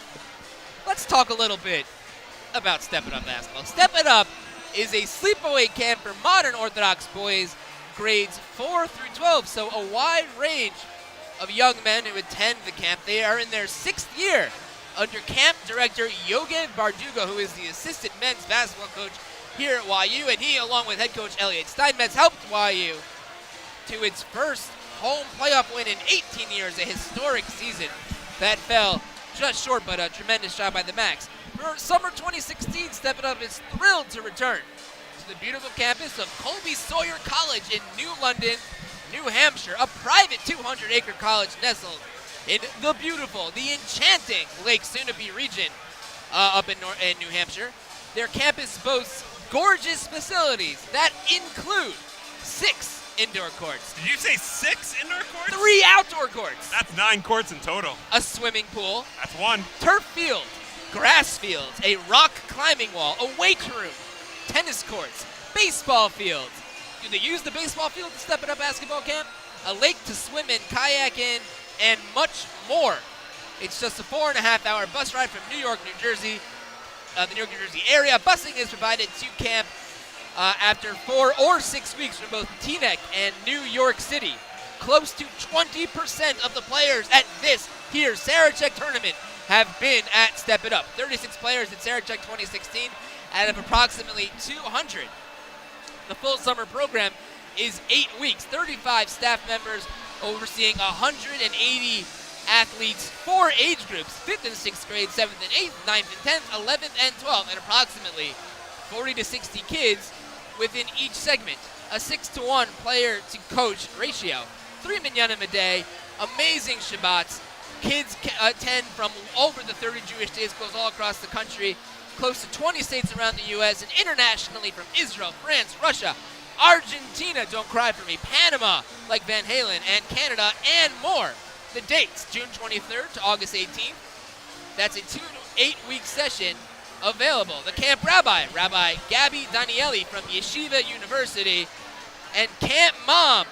Let's talk a little bit about Step It Up Basketball. Step It Up is a sleepaway camp for modern Orthodox boys, grades 4 through 12, so a wide range of young men who attend the camp. They are in their 6th year under camp director Yogev Bardugo, who is the assistant men's basketball coach here at YU, and he, along with head coach Elliot Steinmetz, helped YU to its first home playoff win in 18 years, a historic season that fell just short, but a tremendous job by the Macs. For summer 2016, Step It Up is thrilled to return to the beautiful campus of Colby Sawyer College in New London, New Hampshire, a private 200-acre college nestled in the beautiful, the enchanting Lake Sunapee region up in New Hampshire. Their campus boasts gorgeous facilities that include 6 indoor courts. Did you say 6 indoor courts? 3 outdoor courts. That's 9 courts in total. A swimming pool. That's 1. Turf field. Grass fields. A rock climbing wall. A weight room. Tennis courts. Baseball fields. Do they use the baseball field to Step It Up basketball camp? A lake to swim in, kayak in, and much more. It's just a 4.5-hour bus ride from New York, New Jersey, the New York, New Jersey area. Busing is provided to camp after 4 or 6 weeks from both Teaneck and New York City. Close to 20% of the players at this here Sarachek tournament have been at Step It Up. 36 players at Sarachek 2016 out of approximately 200. The full summer program is 8 weeks, 35 staff members overseeing 180 athletes, 4 age groups, 5th and 6th grade, 7th and 8th, 9th and 10th, 11th and 12th, and approximately 40 to 60 kids within each segment. A 6-to-1 player to coach ratio. 3 minyanim a day, amazing Shabbats. Kids attend from over the 30 Jewish day schools all across the country, close to 20 states around the U.S., and internationally from Israel, France, Russia, Argentina, don't cry for me, Panama, like Van Halen, and Canada, and more. The dates, June 23rd to August 18th. That's a 2 to 8 week session available. The camp rabbi, Rabbi Gabby Danieli from Yeshiva University, and camp mom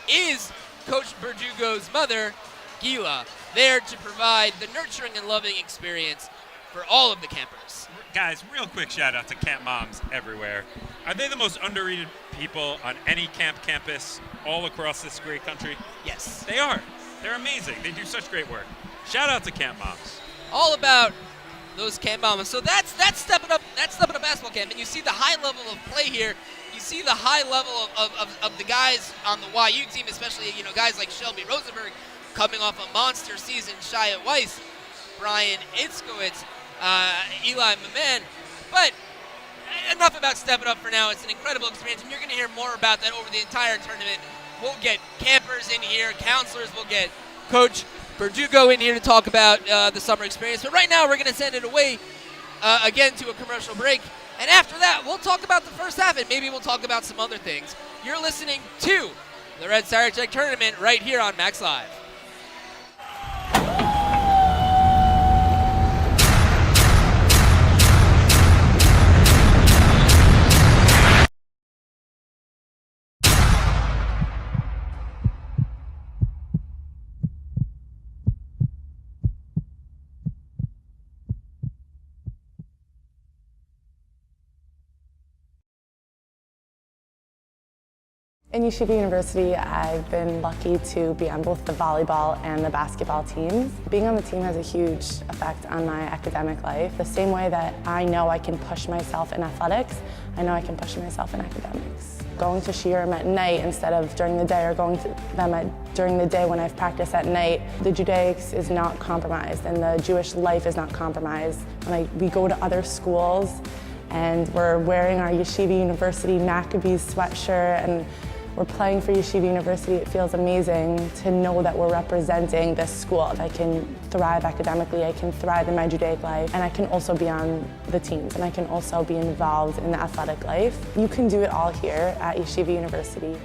is Coach Verdugo's mother, Gila, there to provide the nurturing and loving experience for all of the campers. Guys, real quick shout out to camp moms everywhere. Are they the most underrated people on any camp campus all across this great country? Yes. They are. They're amazing. They do such great work. Shout out to camp moms. All about those camp moms. So that's stepping up. That's stepping up basketball camp, and you see the high level of play here. You see the high level of the guys on the YU team, especially guys like Shelby Rosenberg coming off a monster season. Shia Weiss, Brian Itzkowitz, Eli Maman. But enough about stepping up for now. It's an incredible experience, and you're going to hear more about that over the entire tournament. We'll get campers in here, counselors. We'll get Coach Verdugo in here to talk about the summer experience. But right now, we're going to send it away again to a commercial break. And after that, we'll talk about the first half, and maybe we'll talk about some other things. You're listening to the Red Sarachek Tournament right here on MacsLive. In Yeshiva University, I've been lucky to be on both the volleyball and the basketball teams. Being on the team has a huge effect on my academic life. The same way that I know I can push myself in athletics, I know I can push myself in academics. Going to shiurim at night instead of during the day, or going to them during the day when I've practiced at night, the Judaics is not compromised and the Jewish life is not compromised. When we go to other schools and we're wearing our Yeshiva University Maccabees sweatshirt and we're playing for Yeshiva University, it feels amazing to know that we're representing this school. I can thrive academically, I can thrive in my Judaic life, and I can also be on the teams, and I can also be involved in the athletic life. You can do it all here at Yeshiva University.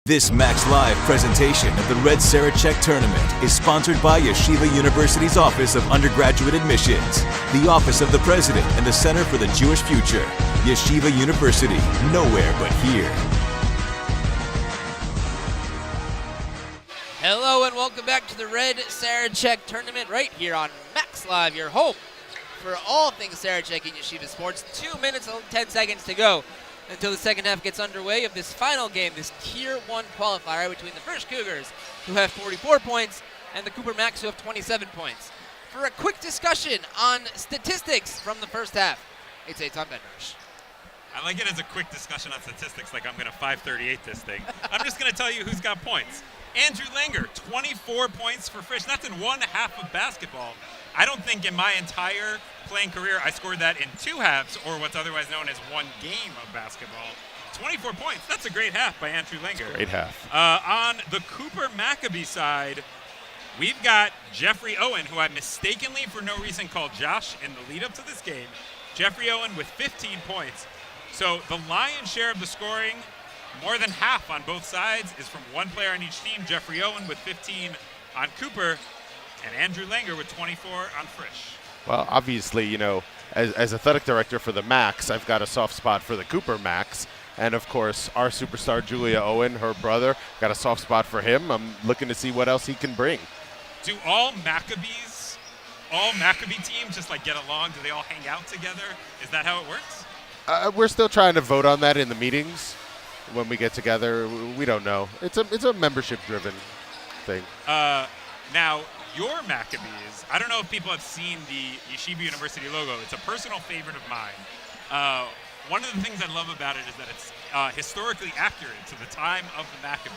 This MacsLive presentation of the Red Sarachek Tournament is sponsored by Yeshiva University's Office of Undergraduate Admissions, the Office of the President and the Center for the Jewish Future. Yeshiva University, nowhere but here. Hello and welcome back to the Red Sarachek Tournament right here on MacsLive, your home for all things Sarachek and Yeshiva sports. 2 minutes and 10 seconds to go until the second half gets underway of this final game, this Tier 1 qualifier between the Frisch Cougars, who have 44 points, and the Cooper Macs, who have 27 points. For a quick discussion on statistics from the first half, it's Eitan Ben-Rosh. I like it as a quick discussion on statistics, like I'm going to 538 this thing. I'm just going to tell you who's got points. Andrew Langer, 24 points for Frisch. That's in one half of basketball. I don't think in my entire playing career I scored that in two halves, or what's otherwise known as one game of basketball. 24 points. That's a great half by Andrew Langer. Great half. On the Cooper Maccabee side, we've got Jeffrey Owen, who I mistakenly for no reason called Josh in the lead up to this game. Jeffrey Owen with 15 points. So the lion's share of the scoring, more than half on both sides, is from one player on each team. Jeffrey Owen with 15 on Cooper, and Andrew Langer with 24 on Frisch. Well, obviously, you know, as athletic director for the Macs, I've got a soft spot for the Cooper Macs. And, of course, our superstar Julia Owen, her brother, got a soft spot for him. I'm looking to see what else he can bring. Do all Maccabee teams just, like, get along? Do they all hang out together? Is that how it works? We're still trying to vote on that in the meetings when we get together. We don't know. It's a membership-driven thing. Now, your Maccabees, I don't know if people have seen the Yeshiva University logo. It's a personal favorite of mine. one of the things I love about it is that it's historically accurate to the time of the Maccabees.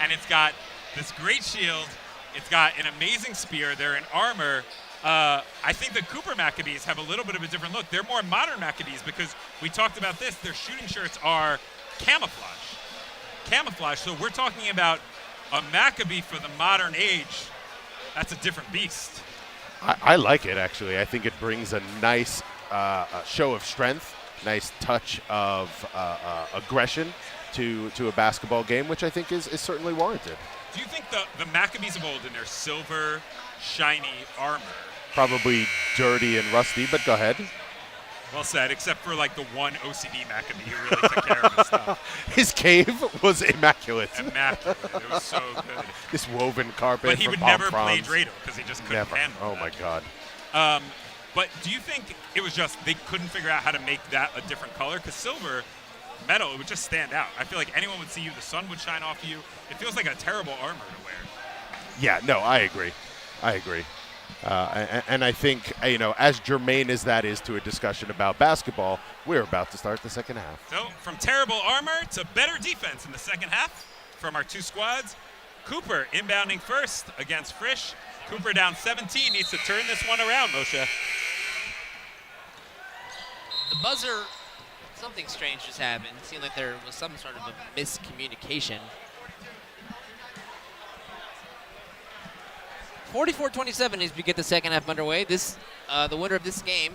And it's got this great shield. It's got an amazing spear. They're in armor. I think the Cooper Maccabees have a little bit of a different look. They're more modern Maccabees because we talked about this. Their shooting shirts are camouflage. So we're talking about a Maccabee for the modern age. That's a different beast. I like it, actually. I think it brings a nice show of strength, nice touch of aggression to a basketball game, which I think is certainly warranted. Do you think the Maccabees of old in their silver, shiny armor? Probably dirty and rusty, but go ahead. Well said, except for like the one OCD Maccabee who really took care of his stuff. His cave was immaculate. Immaculate. It was so good. This woven carpet. But he would never play Dreidel because he just couldn't handle it. Oh, my God. But do you think it was just they couldn't figure out how to make that a different color? Because silver, metal, it would just stand out. I feel like anyone would see you, the sun would shine off you. It feels like a terrible armor to wear. Yeah, no, I agree. And I think, as germane as that is to a discussion about basketball, we're about to start the second half. So from terrible armor to better defense in the second half from our two squads. Cooper inbounding first against Frisch. Cooper down 17, needs to turn this one around, Moshe. The buzzer, something strange just happened. It seemed like there was some sort of a miscommunication. 44-27 as we get the second half underway. The winner of this game.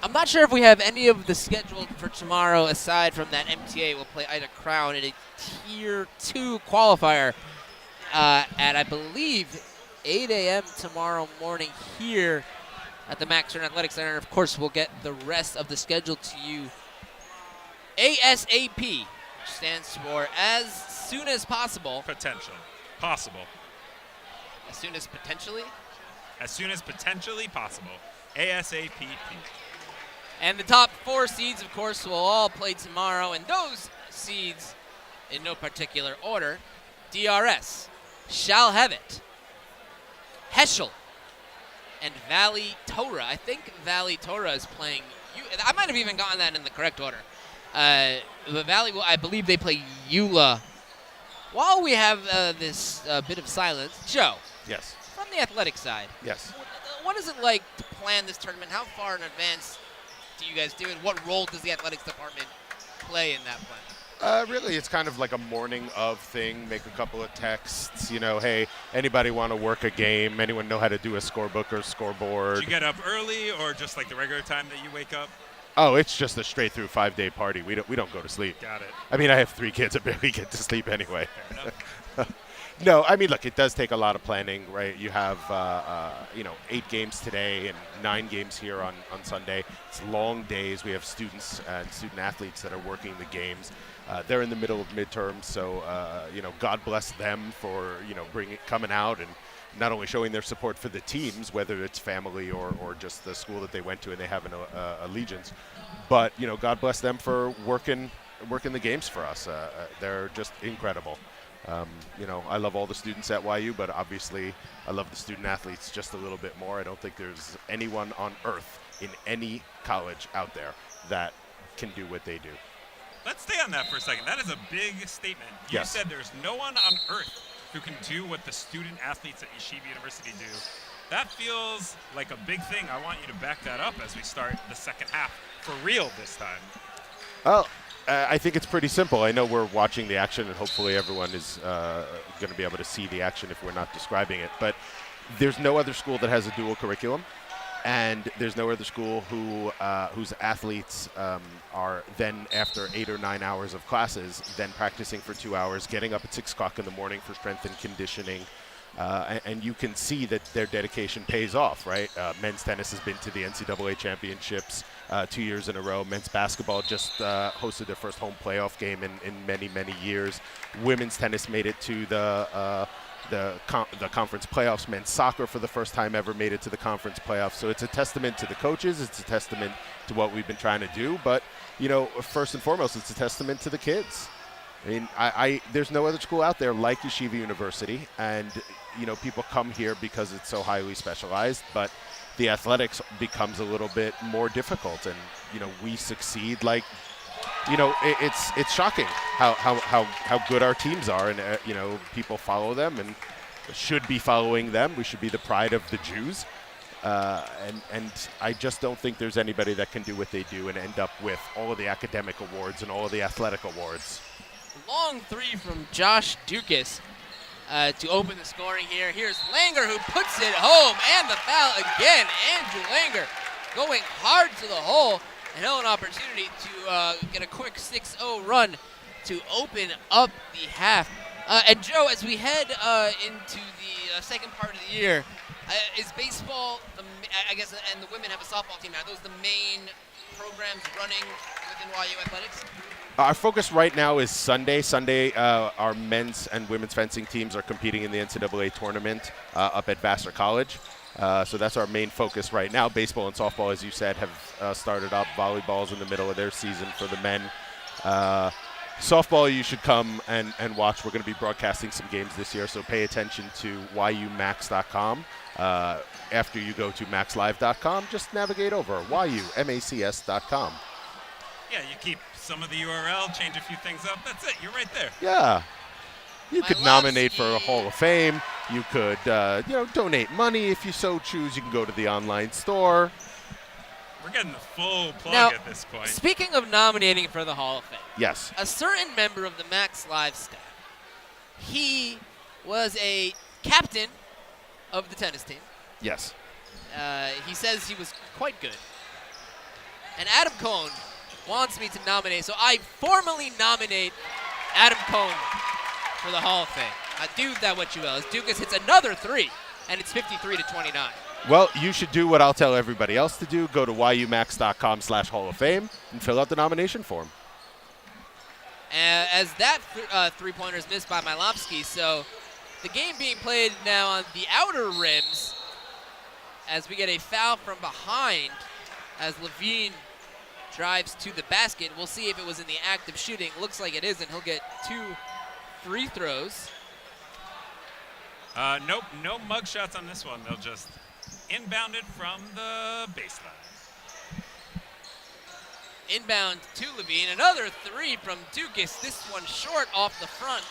I'm not sure if we have any of the schedule for tomorrow aside from that MTA will play Ida Crown in a Tier 2 qualifier at, I believe, 8 a.m. tomorrow morning here at the Max Stern Athletic Center. And of course, we'll get the rest of the schedule to you ASAP, which stands for as soon as possible. Possible. As soon as potentially? As soon as potentially possible. ASAP. And the top 4 seeds, of course, will all play tomorrow. And those seeds, in no particular order, DRS, Shall Have It, Heschel, and Valley Torah. I think Valley Torah is playing. I might have even gotten that in the correct order. But Valley, I believe they play Eula. While we have this bit of silence, Joe. Yes. From the athletic side. Yes. What is it like to plan this tournament? How far in advance do you guys do it? What role does the athletics department play in that planning? Really, it's kind of like a morning of thing. Make a couple of texts, hey, anybody want to work a game? Anyone know how to do a scorebook or scoreboard? Do you get up early or just like the regular time that you wake up? Oh, it's just a straight through 5-day party. We don't go to sleep. Got it. I mean, I have 3 kids. I barely get to sleep anyway. Fair enough. No, I mean, look, it does take a lot of planning, right? You have, 8 games today and 9 games here on Sunday. It's long days. We have students and student athletes that are working the games. They're in the middle of midterms, so, God bless them for, coming out and not only showing their support for the teams, whether it's family or just the school that they went to and they have an allegiance, but, God bless them for working the games for us. They're just incredible. I love all the students at YU, but obviously I love the student athletes just a little bit more. I don't think there's anyone on earth in any college out there that can do what they do. Let's stay on that for a second. That is a big statement. You Yes. said there's no one on earth who can do what the student athletes at Yeshiva University do. That feels like a big thing. I want you to back that up as we start the second half for real this time. Well, I think it's pretty simple. I know we're watching the action, and hopefully everyone is going to be able to see the action if we're not describing it. But there's no other school that has a dual curriculum, and there's no other school whose athletes are then, after 8 or 9 hours of classes, then practicing for 2 hours, getting up at 6 o'clock in the morning for strength and conditioning. And you can see that their dedication pays off, right? Men's tennis has been to the NCAA championships 2 years in a row. Men's basketball just hosted their first home playoff game in many, many years. Women's tennis made it to the conference playoffs. Men's soccer for the first time ever made it to the conference playoffs. So it's a testament to the coaches. It's a testament to what we've been trying to do. But, first and foremost, it's a testament to the kids. I mean, there's no other school out there like Yeshiva University, and people come here because it's so highly specialized. But the athletics becomes a little bit more difficult. And, we succeed like, it's shocking how good our teams are. And, people follow them and should be following them. We should be the pride of the Jews. And I just don't think there's anybody that can do what they do and end up with all of the academic awards and all of the athletic awards. Long three from Josh Dukas to open the scoring here. Here's Langer who puts it home, and the foul again. Andrew Langer going hard to the hole, and now an opportunity to get a quick 6-0 run to open up the half. And Joe, as we head into the second part of the year, is baseball, I guess, and the women have a softball team now, are those the main programs running within YU Athletics? Our focus right now is Sunday. Our men's and women's fencing teams are competing in the NCAA tournament up at Vassar College. So that's our main focus right now. Baseball and softball, as you said, have started up. Volleyball's in the middle of their season for the men. Softball, you should come and watch. We're going to be broadcasting some games this year, so pay attention to yumacs.com. After you go to MacsLive.com, just navigate over yumacs.com. Yeah, you keep some of the URL, change a few things up. That's it. You're right there. Yeah. You could nominate for a Hall of Fame. You could, donate money if you so choose. You can go to the online store. We're getting the full plug Now, at this point. Speaking of nominating for the Hall of Fame, yes, a certain member of the MacsLive staff, he was a captain of the tennis team. Yes. He says he was quite good. And Adam Cohn wants me to nominate, so I formally nominate Adam Cohn for the Hall of Fame. Do that what you will. As Dukas hits another three, and it's 53-29. Well, you should do what I'll tell everybody else to do. Go to yumacs.com/Hall of Fame and fill out the nomination form. As that three-pointer is missed by Mylopsky, so the game being played now on the outer rims as we get a foul from behind as Levine drives to the basket. We'll see if it was in the act of shooting. Looks like it is, and he'll get 2 free throws. Nope, no mug shots on this one. They'll just inbound it from the baseline. Inbound to Levine. Another three from Dukas. This one short off the front.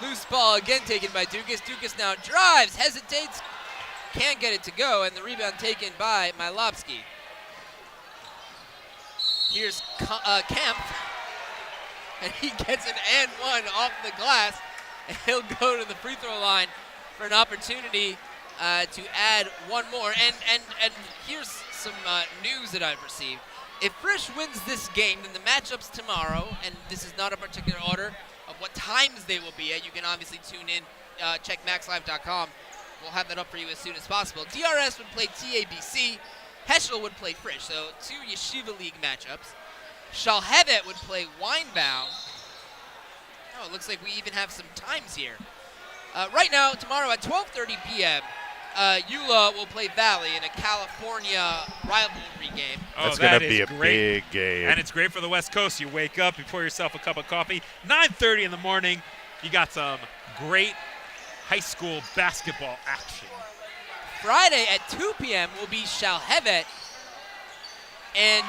Loose ball again taken by Dukas. Dukas now drives, hesitates, can't get it to go, and the rebound taken by Mylopsky. Here's Kemp, and he gets an and one off the glass, and he'll go to the free throw line for an opportunity to add one more. And here's some news that I've received. If Frisch wins this game, then the matchups tomorrow, and this is not a particular order of what times they will be at. You can obviously tune in, check MacsLive.com. We'll have that up for you as soon as possible. DRS would play TABC. Heschel would play Frisch, so 2 Yeshiva League matchups. Shalhevet would play Weinbaum. Oh, it looks like we even have some times here. Right now, tomorrow at 12:30 p.m., EULA will play Valley in a California rivalry game. Oh, that's going to be a great. big game. And it's great for the West Coast. You wake up, you pour yourself a cup of coffee. 9:30 in the morning, you got some great high school basketball action. Friday at 2 p.m. will be Shalhevet and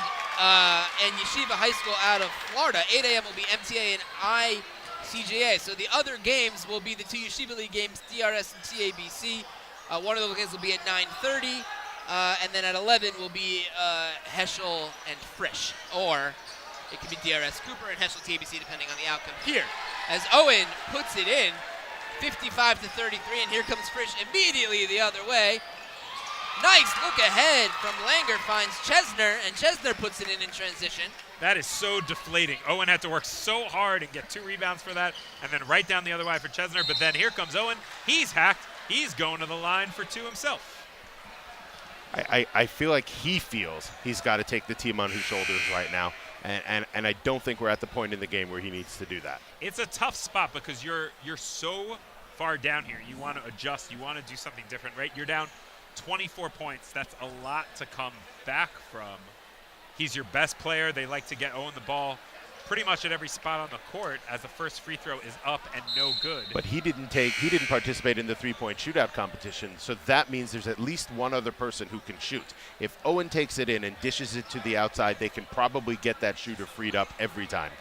Yeshiva High School out of Florida. 8 a.m. will be MTA and ICJA. So the other games will be the 2 Yeshiva League games, DRS and TABC. One of those games will be at 9:30, and then at 11 will be Heschel and Frisch, or it could be DRS Cooper and Heschel TABC, depending on the outcome here. As Owen puts it in, 55-33, and here comes Frisch immediately the other way. Nice look ahead from Langer, finds Chesner, and Chesner puts it in transition. That is so deflating. Owen had to work so hard and get 2 rebounds for that, and then right down the other way for Chesner. But then here comes Owen. He's hacked. He's going to the line for 2 himself. I feel like he feels he's got to take the team on his shoulders right now. And I don't think we're at the point in the game where he needs to do that. It's a tough spot because you're so far down here. You want to adjust. You want to do something different, right? You're down 24 points. That's a lot to come back from. He's your best player. They like to get Owen the ball. pretty much at every spot on the court as the first free throw is up and no good. But he didn't participate in the three-point shootout competition, so that means there's at least one other person who can shoot. If Owen takes it in and dishes it to the outside, they can probably get that shooter freed up every time.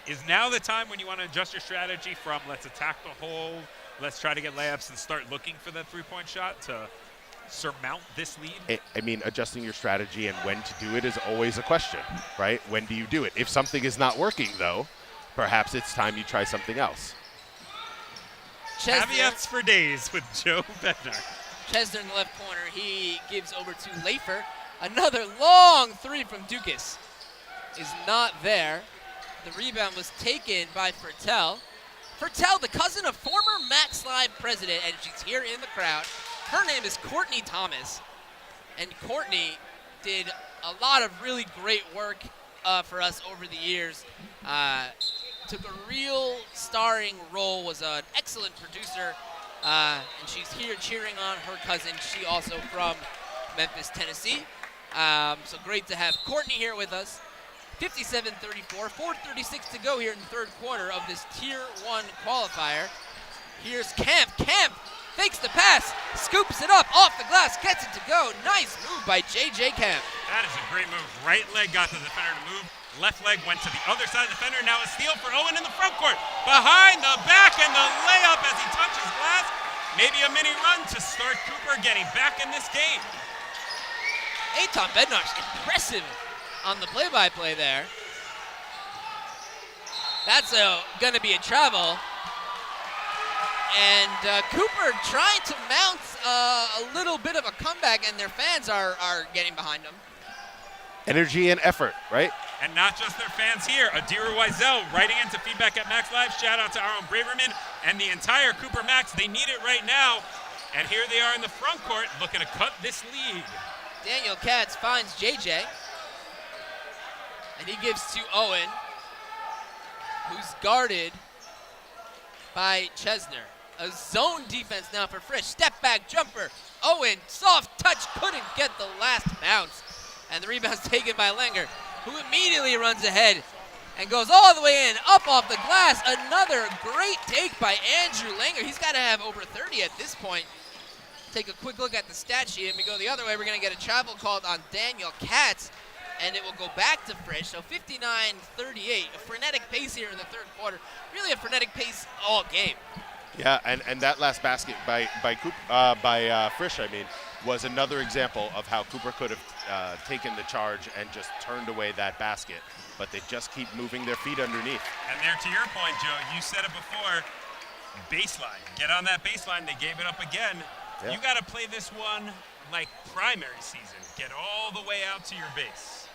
Is now the time when you want to adjust your strategy from let's attack the hole, let's try to get layups and start looking for that three-point shot to surmount this lead? I mean, adjusting your strategy and when to do it is always a question, right? When do you do it? If something is not working, though, perhaps it's time you try something else. Caveats for days with Joe Bednar. Chesner in the left corner. He gives over to Lafer. Another long three from Dukas is not there. The rebound was taken by Fertel. Fertel, the cousin of former MacsLive president, and she's here in the crowd. Her name is Courtney Thomas, and Courtney did a lot of really great work for us over the years. Took a real starring role, was an excellent producer, and she's here cheering on her cousin. She also from Memphis, Tennessee. So great to have Courtney here with us. 57-34, 4:36 to go here in the third quarter of this Tier 1 qualifier. Here's Kemp. Kemp fakes the pass, scoops it up off the glass, gets it to go. Nice move by J.J. Kemp. That is a great move. Right leg got the defender to move. Left leg went to the other side of the defender. Now a steal for Owen in the front court. Behind the back and the layup as he touches glass. Maybe a mini run to start Cooper getting back in this game. Eitan Bednar's impressive on the play-by-play there. That's going to be a travel. And Cooper trying to mount a little bit of a comeback, and their fans are getting behind them. Energy and effort, right? And not just their fans here. Adira Wiesel writing into feedback at MacsLive. Shout out to Aaron Braverman and the entire Cooper Macs. They need it right now. And here they are in the front court looking to cut this lead. Daniel Katz finds JJ. And he gives to Owen, who's guarded by Chesner. A zone defense now for Frisch. Step back jumper. Owen, soft touch, couldn't get the last bounce. And the rebound's taken by Langer, who immediately runs ahead and goes all the way in, up off the glass. Another great take by Andrew Langer. He's got to have over 30 at this point. Take a quick look at the stat sheet, and we go the other way. We're going to get a travel called on Daniel Katz, and it will go back to Frisch. So 59-38, a frenetic pace here in the third quarter. Really a frenetic pace all game. Yeah, and that last basket by Frisch, was another example of how Cooper could have taken the charge and just turned away that basket. But they just keep moving their feet underneath. And there, to your point, Joe, you said it before, baseline. Get on that baseline. They gave it up again. Yeah. You got to play this one like primary season. Get all the way out to your base.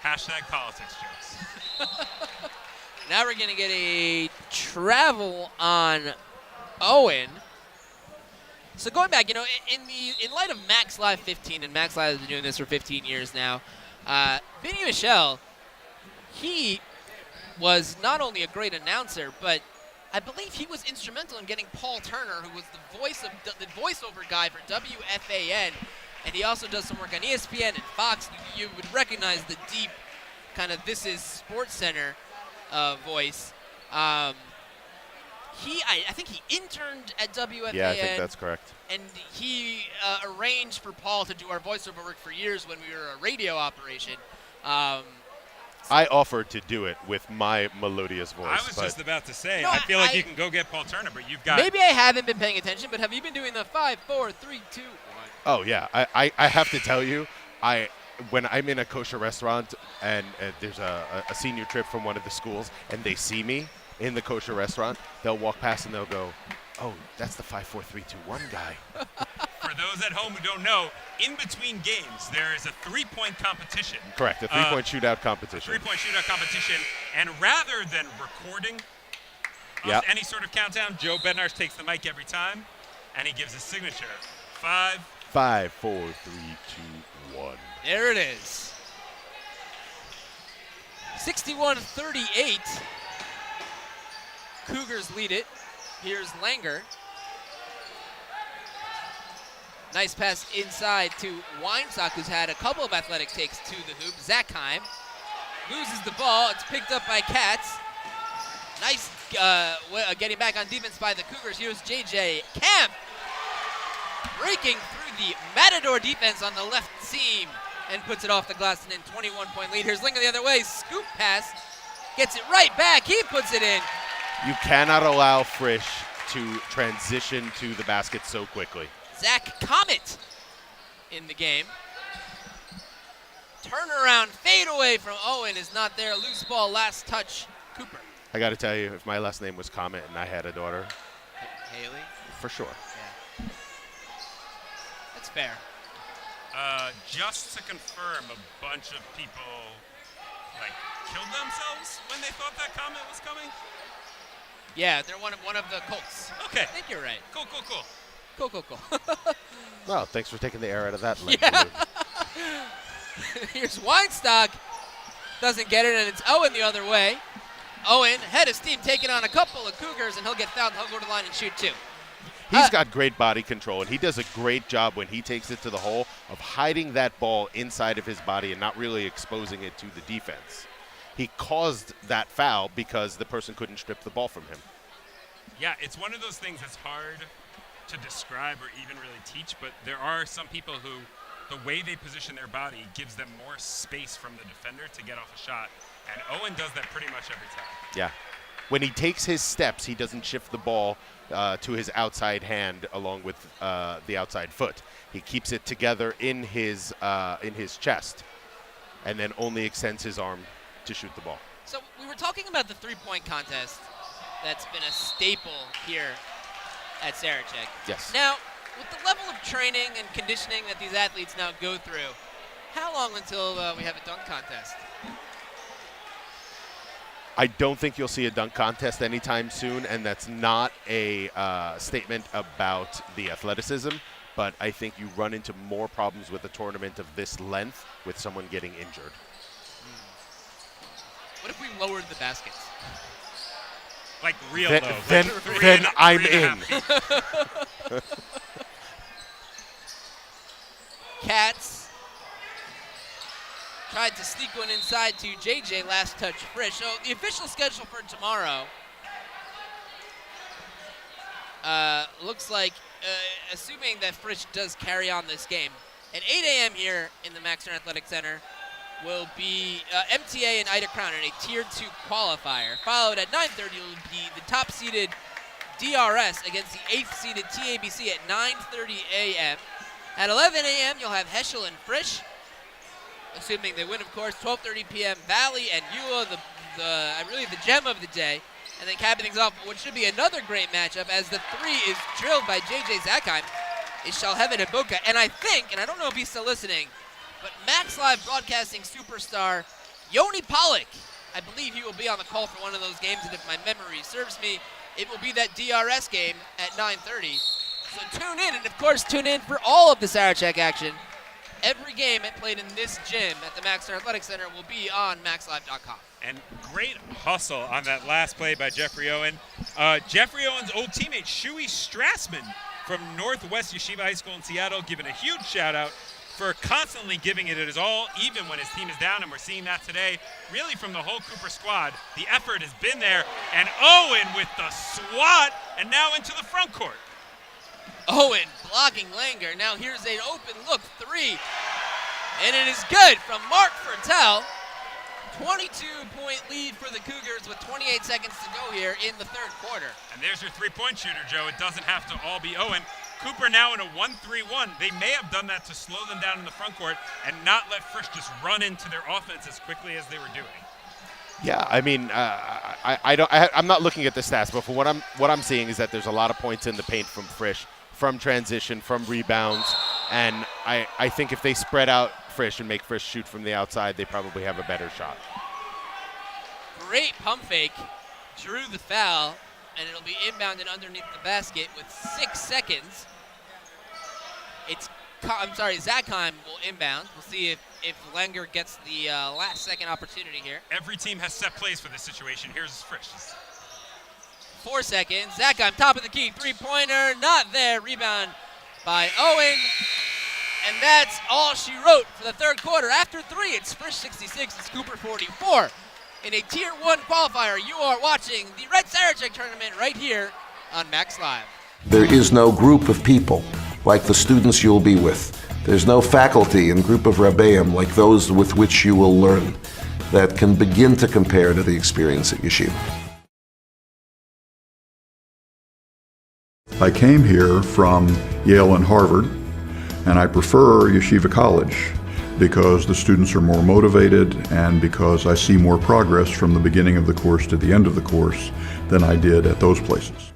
Hashtag politics jokes. Now we're going to get a travel on Owen. So going back, in light of MacsLive 15, and MacsLive has been doing this for 15 years now, Vinny Michel, he was not only a great announcer, but I believe he was instrumental in getting Paul Turner, who was the voiceover guy for WFAN, and he also does some work on ESPN and Fox. You would recognize the deep kind of This Is Sports Center voice. I think he interned at WFAN. Yeah, I think that's correct. And he arranged for Paul to do our voiceover work for years when we were a radio operation. I offered to do it with my melodious voice. I was just about to say, I feel like you can go get Paul Turner, but you've got... Maybe I haven't been paying attention, but have you been doing the 5, 4, 3, 2, 1? Oh, yeah. I have to tell you, when I'm in a kosher restaurant and there's a senior trip from one of the schools and they see me in the kosher restaurant, they'll walk past and they'll go, oh, that's the 5, 4, 3, 2, 1 guy. For those at home who don't know, in between games, there is a three-point competition. Correct, a three-point shootout competition. And rather than recording any sort of countdown, Joe Bednar takes the mic every time, and he gives his signature. 5, 4, 3, 2, 1. There it is. 61-38. Cougars lead it. Here's Langer. Nice pass inside to Weinstock, who's had a couple of athletic takes to the hoop. Zackheim loses the ball. It's picked up by Katz. Nice getting back on defense by the Cougars. Here's J.J. Kemp breaking through the Matador defense on the left seam and puts it off the glass and in 21-point lead. Here's Linga the other way. Scoop pass. Gets it right back. He puts it in. You cannot allow Frisch to transition to the basket so quickly. Zach Comet in the game. Turnaround fadeaway from Owen is not there. Loose ball, last touch, Cooper. I got to tell you, if my last name was Comet and I had a daughter, Haley? for sure. Yeah. That's fair. Just to confirm, a bunch of people killed themselves when they thought that comment was coming? Yeah, they're one of the Colts. Okay. I think you're right. Cool. Cool. Well, thanks for taking the air out of that. Yeah. Here's Weinstock. Doesn't get it, and it's Owen the other way. Owen, head of steam, taking on a couple of Cougars, and he'll get fouled. He'll go to the line and shoot two. He's got great body control, and he does a great job when he takes it to the hole of hiding that ball inside of his body and not really exposing it to the defense. He caused that foul because the person couldn't strip the ball from him. Yeah, it's one of those things that's hard to describe or even really teach, but there are some people who the way they position their body gives them more space from the defender to get off a shot, and Owen does that pretty much every time. Yeah. When he takes his steps, he doesn't shift the ball to his outside hand along with the outside foot. He keeps it together in his chest and then only extends his arm to shoot the ball. So we were talking about the three-point contest that's been a staple here at Sarachek. Yes. Now, with the level of training and conditioning that these athletes now go through, how long until we have a dunk contest? I don't think you'll see a dunk contest anytime soon, and that's not a statement about the athleticism, but I think you run into more problems with a tournament of this length with someone getting injured. What if we lowered the baskets? Like real then, low. Then, Like then I'm in. Katz tried to sneak one inside to JJ, last touch Frisch. So the official schedule for tomorrow looks like, assuming that Frisch does carry on this game, at 8 a.m. here in the Maxner Athletic Center will be MTA and Ida Crown in a Tier 2 qualifier. Followed at 9:30 will be the top-seeded DRS against the 8th-seeded TABC at 9:30 a.m. At 11 a.m., you'll have Heschel and Frisch, assuming they win, of course. 12:30 p.m., Valley and Eula, really the gem of the day. And then capping things off, what should be another great matchup, as the three is drilled by J.J. Zakheim, is Shalhevet and Boca. And I think, and I don't know if he's still listening, but MacsLive broadcasting superstar Yoni Pollock, I believe he will be on the call for one of those games, and if my memory serves me, it will be that DRS game at 9:30. So tune in, and of course tune in for all of the Sarachek action. Every game played in this gym at the Maxner Athletic Center will be on MacsLive.com. And great hustle on that last play by Jeffrey Owen. Jeffrey Owen's old teammate, Shuey Strassman from Northwest Yeshiva High School in Seattle, giving a huge shout out for constantly giving it his all, even when his team is down, and we're seeing that today, really from the whole Cooper squad. The effort has been there, and Owen with the swat, and now into the front court. Owen blocking Langer. Now here's an open look three, and it is good from Mark Fertel. 22-point lead for the Cougars with 28 seconds to go here in the third quarter. And there's your three-point shooter, Joe. It doesn't have to all be Owen. Cooper now in a 1-3-1. They may have done that to slow them down in the front court and not let Frisch just run into their offense as quickly as they were doing. Yeah, I mean, I'm not looking at the stats, but for what I'm seeing is that there's a lot of points in the paint from Frisch, from transition, from rebounds, and I think if they spread out Frisch and make Frisch shoot from the outside, they probably have a better shot. Great pump fake, drew the foul, and it'll be inbounded underneath the basket with 6 seconds. Zakheim will inbound. We'll see if Langer gets the last second opportunity here. Every team has set plays for this situation. Here's Frisch. 4 seconds. Zakheim, top of the key, three-pointer, not there. Rebound by Owen. And that's all she wrote for the third quarter. After 3, it's Frisch 66, it's Cooper 44. In a Tier 1 qualifier, you are watching the Red Sarachek tournament right here on MacsLive. There is no group of people like the students you'll be with. There's no faculty and group of Rabbeim like those with which you will learn that can begin to compare to the experience at Yeshiva. I came here from Yale and Harvard, and I prefer Yeshiva College because the students are more motivated and because I see more progress from the beginning of the course to the end of the course than I did at those places.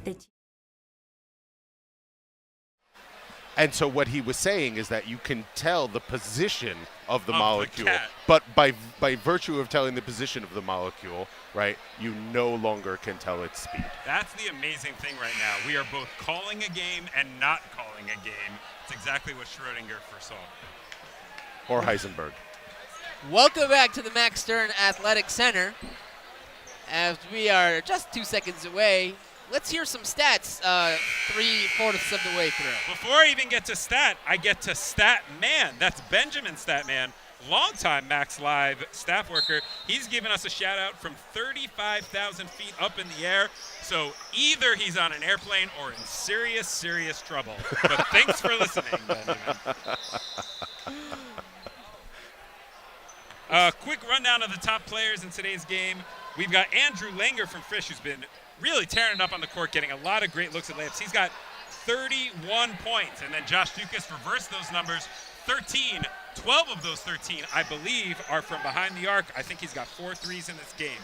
And so what he was saying is that you can tell the position of the molecule, but by virtue of telling the position of the molecule, right, you no longer can tell its speed. That's the amazing thing right now. We are both calling a game and not calling a game. It's exactly what Schrodinger foresaw. Or Heisenberg. Welcome back to the Max Stern Athletic Center. As we are just 2 seconds away, let's hear some stats 3/4 of the way through. Before I even get to stat, I get to Stat Man. That's Benjamin Stat Man, longtime MacsLive staff worker. He's given us a shout out from 35,000 feet up in the air. So either he's on an airplane or in serious, serious trouble. But thanks for listening, Benjamin. Quick rundown of the top players in today's game. We've got Andrew Langer from Frisch, who's been really tearing it up on the court, getting a lot of great looks at layups. He's got 31 points. And then Josh Dukas reversed those numbers, 13. 12 of those 13, I believe, are from behind the arc. I think he's got 4 threes in this game.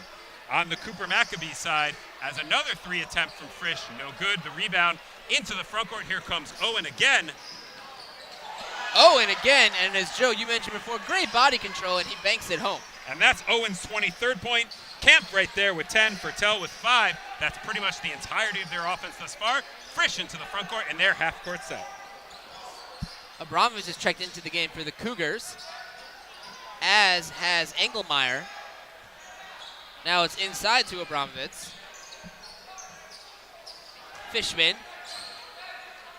On the Cooper Maccabee side, as another 3 attempt from Frisch, no good. The rebound into the front court. Here comes Owen again. Owen again, and as Joe, you mentioned before, great body control, and he banks it home. And that's Owen's 23rd point. Kemp right there with 10, Fertel with 5. That's pretty much the entirety of their offense thus far. Frisch into the front court, and their half-court set. Abramovich has checked into the game for the Cougars, as has Engelmeyer. Now it's inside to Abramovich. Fishman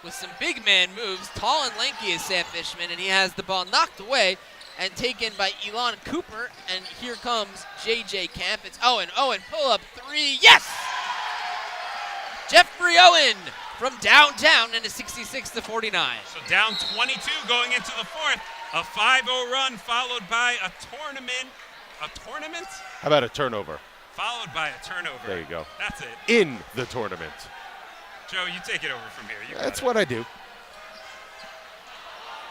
with some big man moves. Tall and lanky is Sam Fishman, and he has the ball knocked away and taken by Elon Cooper. And here comes J.J. Camp. It's Owen. Owen, pull up 3. Yes! Jeffrey Owen from downtown, and it's 66-49. So down 22 going into the fourth. A 5-0 run followed by a tournament. A tournament? How about a turnover? Followed by a turnover. There you go. That's it. In the tournament. Joe, you take it over from here. That's what I do.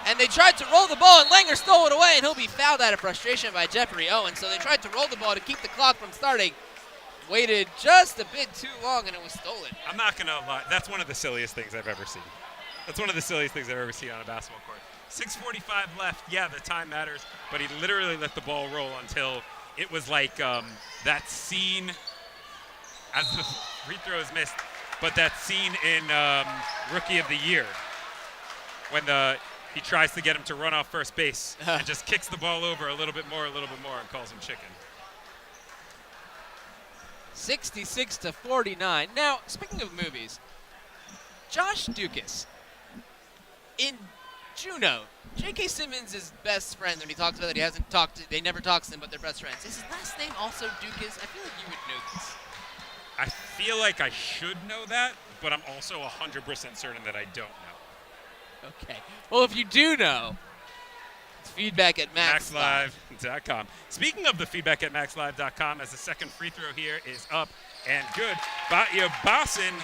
And they tried to roll the ball, and Langer stole it away, and he'll be fouled out of frustration by Jeffrey Owen. So they tried to roll the ball to keep the clock from starting. Waited just a bit too long, and it was stolen. I'm not going to lie. That's one of the silliest things I've ever seen. That's one of the silliest things I've ever seen on a basketball court. 6:45 left. Yeah, the time matters, but he literally let the ball roll until it was like that scene, as the free throw is missed, but that scene in Rookie of the Year when he tries to get him to run off first base and just kicks the ball over a little bit more, and calls him chicken. 66-49. Now, speaking of movies, Josh Dukas in Juno. J.K. Simmons' best friend, when he talks about it, they never talk to him, but they're best friends. Is his last name also Dukas? I feel like you would know this. I feel like I should know that, but I'm also 100% certain that I don't know. Okay. Well, if you do know, it's feedback at MacsLive.com. Speaking of the feedback at MacsLive.com, as the second free throw here is up and good, Batya Basin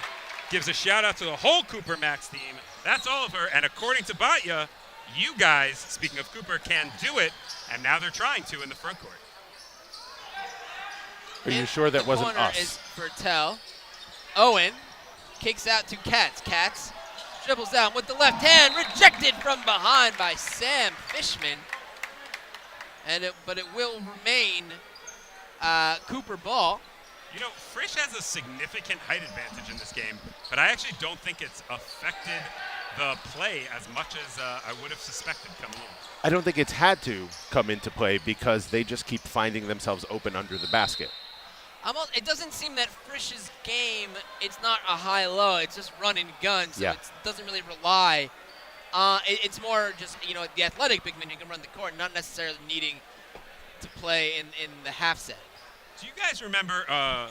gives a shout out to the whole Cooper Max team. That's all of her, and according to Batya, you guys, speaking of Cooper, can do it, and now they're trying to in the front court. Are you sure that wasn't us? Is Fertel. Owen kicks out to Katz. Katz dribbles down with the left hand, rejected from behind by Sam Fishman. But it will remain Cooper ball. You know, Frisch has a significant height advantage in this game, but I actually don't think it's affected the play as much as I would have suspected coming in. I don't think it's had to come into play because they just keep finding themselves open under the basket. It doesn't seem that Frisch's game, it's not a high-low, it's just run and gun, so it doesn't really rely It's more just, the athletic big man who can run the court, not necessarily needing to play in the half set. Do you guys remember,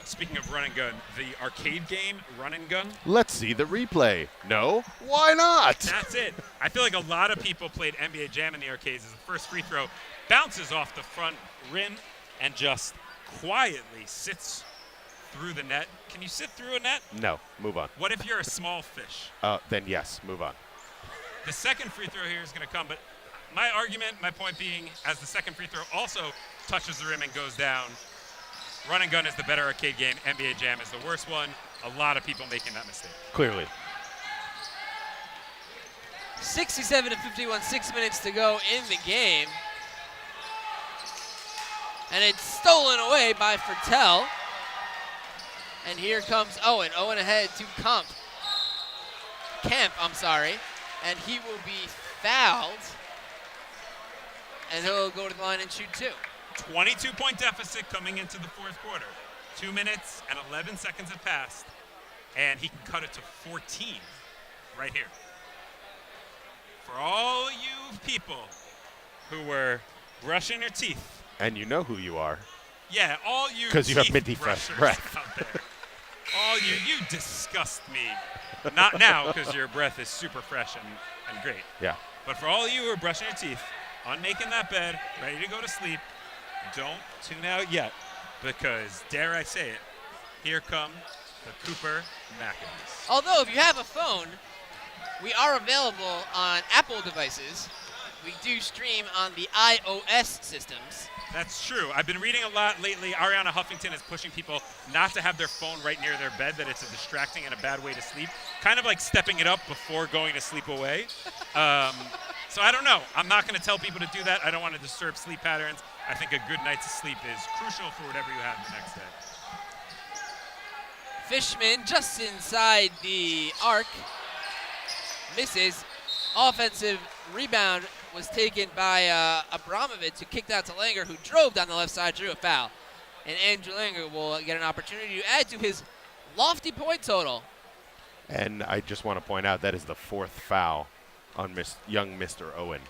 speaking of run and gun, the arcade game Run and Gun? Let's see the replay. No? Why not? That's it. I feel like a lot of people played NBA Jam in the arcades as the first free throw bounces off the front rim and just quietly sits through the net. Can you sit through a net? No. Move on. What if you're a small fish? Then yes, move on. The second free throw here is going to come, but my argument, my point being, as the second free throw also touches the rim and goes down, Run and Gun is the better arcade game. NBA Jam is the worst one. A lot of people making that mistake. Clearly. 67-51, 6 minutes to go in the game. And it's stolen away by Fertel. And here comes Owen. Owen ahead to Kemp, and he will be fouled. And he'll go to the line and shoot 2. 22-point deficit coming into the fourth quarter. 2 minutes and 11 seconds have passed, and he can cut it to 14 right here. For all you people who were brushing your teeth. And you know who you are. Yeah, all you because you have minty fresh breath out there. All you disgust me. Not now, because your breath is super fresh and great. Yeah. But for all you who are brushing your teeth, on making that bed, ready to go to sleep, don't tune out yet, because, dare I say it, here come the Cooper Maccabees. Although, if you have a phone, we are available on Apple devices. We do stream on the iOS systems. That's true. I've been reading a lot lately. Ariana Huffington is pushing people not to have their phone right near their bed, that it's a distracting and a bad way to sleep. Kind of like stepping it up before going to sleep away. So I don't know. I'm not going to tell people to do that. I don't want to disturb sleep patterns. I think a good night's sleep is crucial for whatever you have the next day. Fishman just inside the arc. Misses. Offensive rebound was taken by Abramovich, who kicked out to Langer, who drove down the left side, drew a foul. And Andrew Langer will get an opportunity to add to his lofty point total. And I just want to point out that is the 4th foul on young Mr. Owen.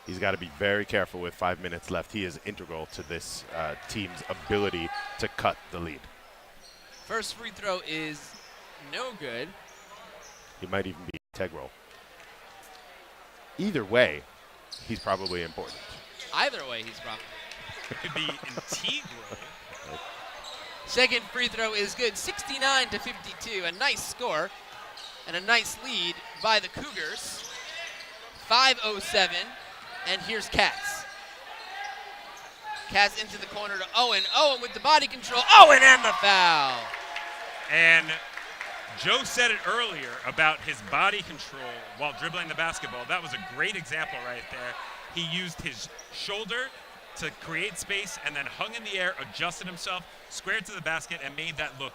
He's got to be very careful with 5 minutes left. He is integral to this team's ability to cut the lead. First free throw is no good. He might even be integral. Either way, he's probably important. Either way, he's probably. Could be integral. Second free throw is good. 69-52. A nice score and a nice lead by the Cougars. 5:07. And here's Katz. Katz into the corner to Owen. Owen with the body control. Owen and the foul. And Joe said it earlier about his body control while dribbling the basketball. That was a great example right there. He used his shoulder to create space and then hung in the air, adjusted himself, squared to the basket, and made that look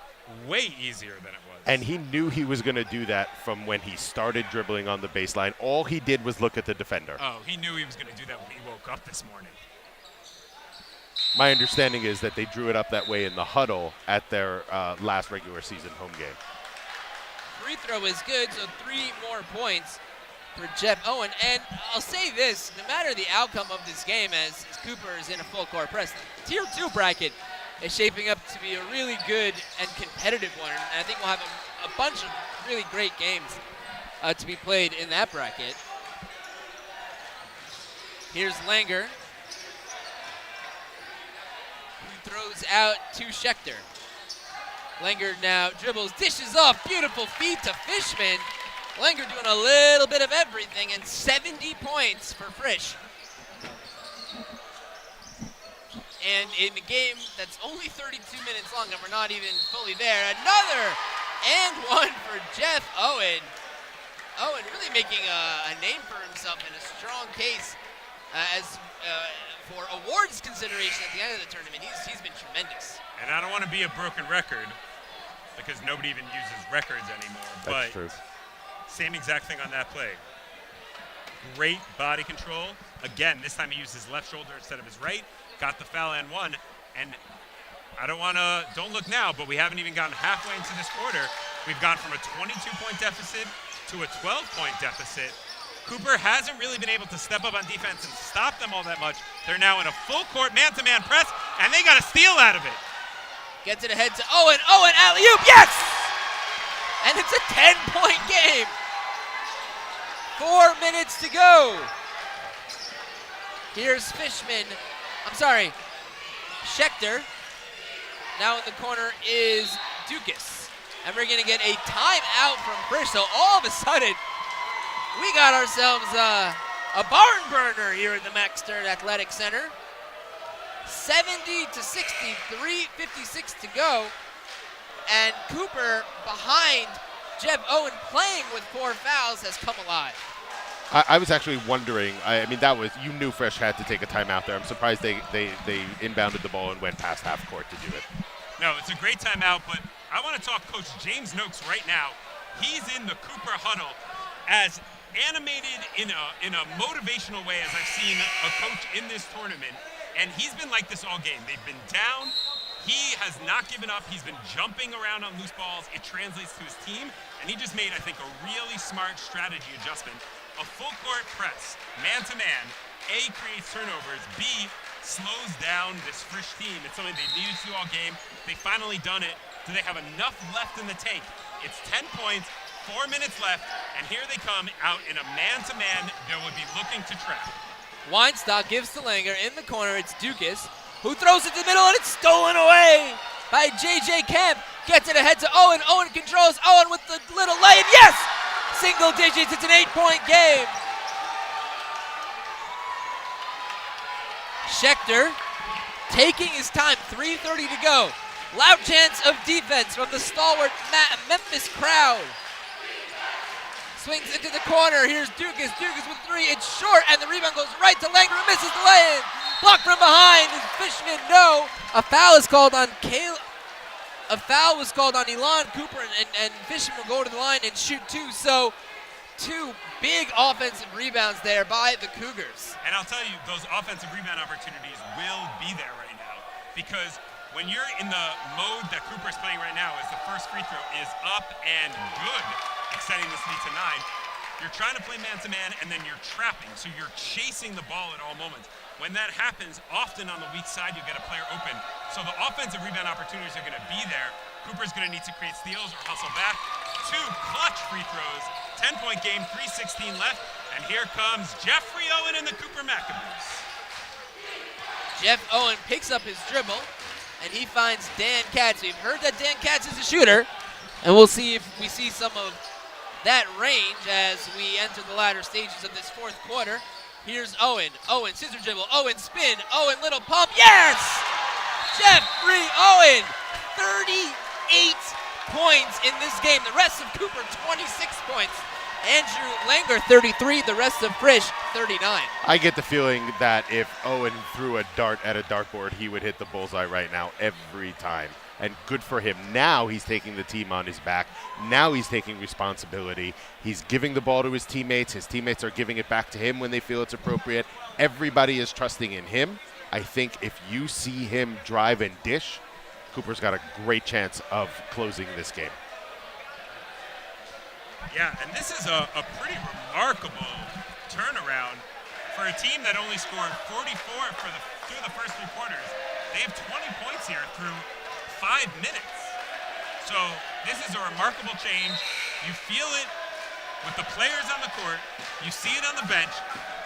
way easier than it was. And he knew he was going to do that from when he started dribbling on the baseline. All he did was look at the defender. Oh, he knew he was going to do that when he woke up this morning. My understanding is that they drew it up that way in the huddle at their last regular season home game. Free throw is good, so 3 more points for Jeff Owen. And I'll say this, no matter the outcome of this game, as Cooper is in a full court press, the Tier 2 bracket is shaping up to be a really good and competitive one. And I think we'll have a bunch of really great games to be played in that bracket. Here's Langer, who throws out to Schechter. Langer now dribbles, dishes off, beautiful feed to Fishman. Langer doing a little bit of everything, and 70 points for Frisch. And in a game that's only 32 minutes long, and we're not even fully there, another and one for Jeff Owen. Owen really making a name for himself in a strong case for awards consideration at the end of the tournament. He's been tremendous. And I don't want to be a broken record, because nobody even uses records anymore. That's true. Same exact thing on that play. Great body control. Again, this time he used his left shoulder instead of his right. Got the foul and won. And I don't look now, but we haven't even gotten halfway into this quarter. We've gone from a 22-point deficit to a 12-point deficit. Cooper hasn't really been able to step up on defense and stop them all that much. They're now in a full court man-to-man press, and they got a steal out of it. Gets it ahead to Owen. Owen, alley-oop, yes! And it's a 10-point game. 4 minutes to go. Here's Schechter. Now in the corner is Dukas. And we're going to get a timeout from Frisch. So all of a sudden, we got ourselves a barn burner here at the Max Stern Athletic Center. 70-60, 3:56 to go. And Cooper behind Jeff Owen playing with 4 fouls has come alive. I was actually wondering, I mean, you knew Frisch had to take a timeout there. I'm surprised they inbounded the ball and went past half court to do it. No, it's a great timeout, but I want to talk Coach James Noakes right now. He's in the Cooper huddle as animated in a motivational way as I've seen a coach in this tournament, and he's been like this all game. They've been down. He has not given up. He's been jumping around on loose balls. It translates to his team, and he just made, I think, a really smart strategy adjustment. A full court press, man-to-man. A, creates turnovers. B, slows down this Frisch team. It's something they needed to do all game. They finally done it. Do they have enough left in the tank? It's 10 points, 4 minutes left, and here they come out in a man-to-man they would be looking to trap. Weinstock gives to Langer in the corner. It's Dukas, who throws it to the middle, and it's stolen away by J.J. Kemp. Gets it ahead to Owen. Owen controls. Owen with the little lay-in. Yes! Single digits. It's an 8-point game. Schechter taking his time. 3:30 to go. Loud chants of defense from the stalwart Memphis crowd. Swings into the corner. Here's Dukas. Dukas with 3. It's short, and the rebound goes right to Langer, who misses the lay-in. Blocked from behind. Fishman, no. A foul is called on A foul was called on Elon Cooper, and Fishman will go to the line and shoot 2. So 2 big offensive rebounds there by the Cougars. And I'll tell you, those offensive rebound opportunities will be there right now, because when you're in the mode that Cooper's playing right now, as the first free throw is up and good, extending this lead to 9, you're trying to play man-to-man, and then you're trapping, so you're chasing the ball at all moments. When that happens, often on the weak side, you'll get a player open. So the offensive rebound opportunities are going to be there. Cooper's going to need to create steals or hustle back. 2 clutch free throws. 10-point game, 3:16 left. And here comes Jeffrey Owen and the Cooper Maccabees. Jeff Owen picks up his dribble, and he finds Dan Katz. We've heard that Dan Katz is a shooter, and we'll see if we see some of that range as we enter the latter stages of this 4th quarter. Here's Owen. Owen, scissor dribble. Owen, spin. Owen, little pump. Yes! Jeffrey Owen, 38 points in this game. The rest of Cooper, 26 points. Andrew Langer, 33. The rest of Frisch, 39. I get the feeling that if Owen threw a dart at a dartboard, he would hit the bullseye right now every time. And good for him. Now he's taking the team on his back. Now he's taking responsibility. He's giving the ball to his teammates. His teammates are giving it back to him when they feel it's appropriate. Everybody is trusting in him. I think if you see him drive and dish, Cooper's got a great chance of closing this game. Yeah, and this is a pretty remarkable turnaround for a team that only scored 44 through the first 3 quarters. They have 20 points here through 5 minutes. So this is a remarkable change. You feel it with the players on the court. You see it on the bench.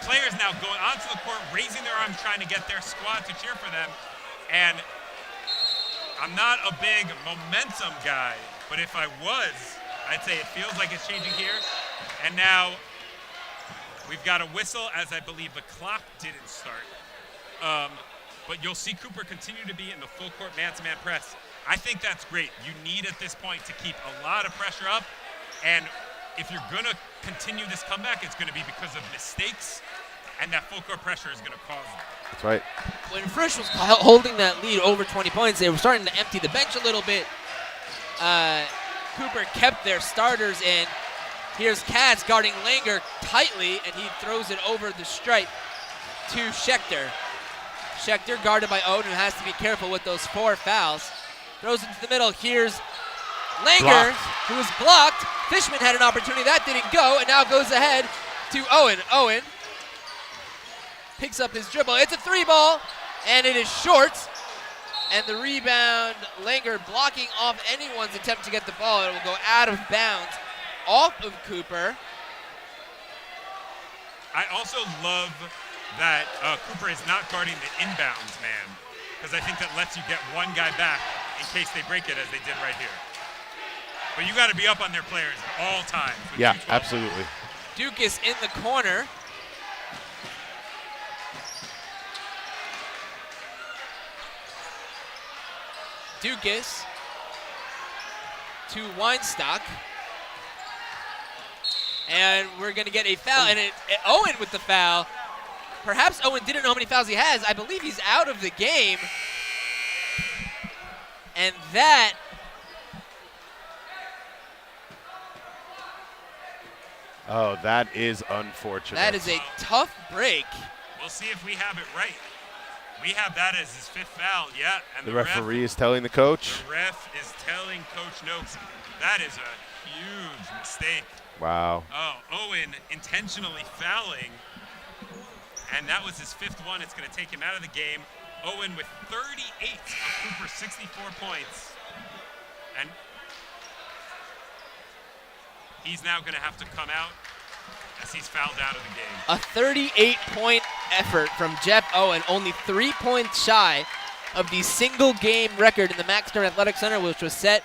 Players now going onto the court, raising their arms, trying to get their squad to cheer for them. And I'm not a big momentum guy, but if I was, I'd say it feels like it's changing here. And now we've got a whistle, as I believe the clock didn't start. But you'll see Cooper continue to be in the full court man-to-man press. I think that's great. You need at this point to keep a lot of pressure up. And if you're going to continue this comeback, it's going to be because of mistakes, and that full court pressure is going to cause it. That's right. When Frisch was holding that lead over 20 points, they were starting to empty the bench a little bit. Cooper kept their starters in. Here's Katz guarding Langer tightly, and he throws it over the stripe to Schechter. Schechter guarded by Oden, who has to be careful with those 4 fouls. Throws it to the middle. Here's Langer, who was blocked. Fishman had an opportunity. That didn't go, and now goes ahead to Owen. Owen picks up his dribble. It's a 3-ball, and it is short. And the rebound, Langer blocking off anyone's attempt to get the ball. It will go out of bounds off of Cooper. I also love that Cooper is not guarding the inbounds man, because I think that lets you get one guy back in case they break it, as they did right here. But you got to be up on their players at all times. Yeah, absolutely. Dukas in the corner. Dukas to Weinstock. And we're going to get a foul. And Owen with the foul. Perhaps Owen didn't know how many fouls he has. I believe he's out of the game. And that Oh, that is unfortunate. That is a tough break. We'll see if we have it right. We have that as his 5th foul, yeah. And the referee is telling the coach. The ref is telling Coach Noakes that is a huge mistake. Wow. Oh, Owen intentionally fouling, and that was his 5th one. It's going to take him out of the game. Owen with 38 of Cooper's 64 points. And he's now going to have to come out as he's fouled out of the game. A 38-point effort from Jeff Owen, only 3 points shy of the single-game record in the Max Stern Athletic Center, which was set,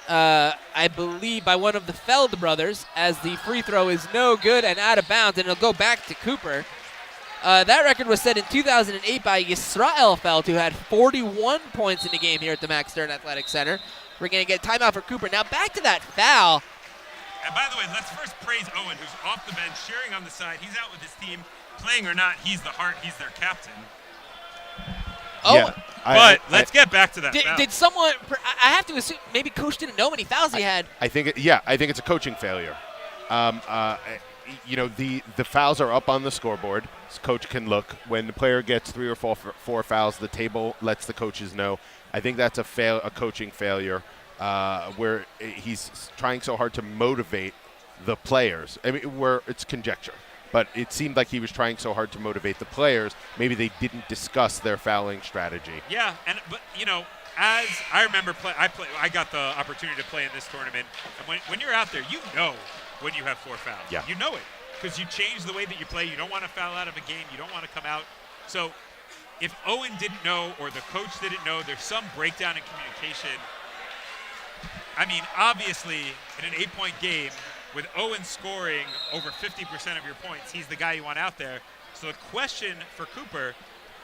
I believe, by one of the Feld brothers, as the free throw is no good and out of bounds, and it'll go back to Cooper. That record was set in 2008 by Yisrael Feld, who had 41 points in the game here at the Max Stern Athletic Center. We're going to get timeout for Cooper. Now back to that foul. And by the way, let's first praise Owen, who's off the bench, cheering on the side. He's out with his team. Playing or not, he's the heart. He's their captain. Oh, yeah, but let's get back to that foul. Did someone, I have to assume, maybe Coach didn't know how many fouls he had. I think it's a coaching failure. The fouls are up on the scoreboard. So coach can look. When the player gets 3 or 4 fouls, the table lets the coaches know. I think that's a coaching failure where he's trying so hard to motivate the players. I mean, where it's conjecture. But it seemed like he was trying so hard to motivate the players. Maybe they didn't discuss their fouling strategy. Yeah, but as I remember, I got the opportunity to play in this tournament. And when you're out there, you know when you have 4 fouls. Yeah. You know it because you change the way that you play. You don't want to foul out of a game. You don't want to come out. So if Owen didn't know or the coach didn't know, there's some breakdown in communication. I mean, obviously, in an 8-point game, with Owen scoring over 50% of your points, he's the guy you want out there. So the question for Cooper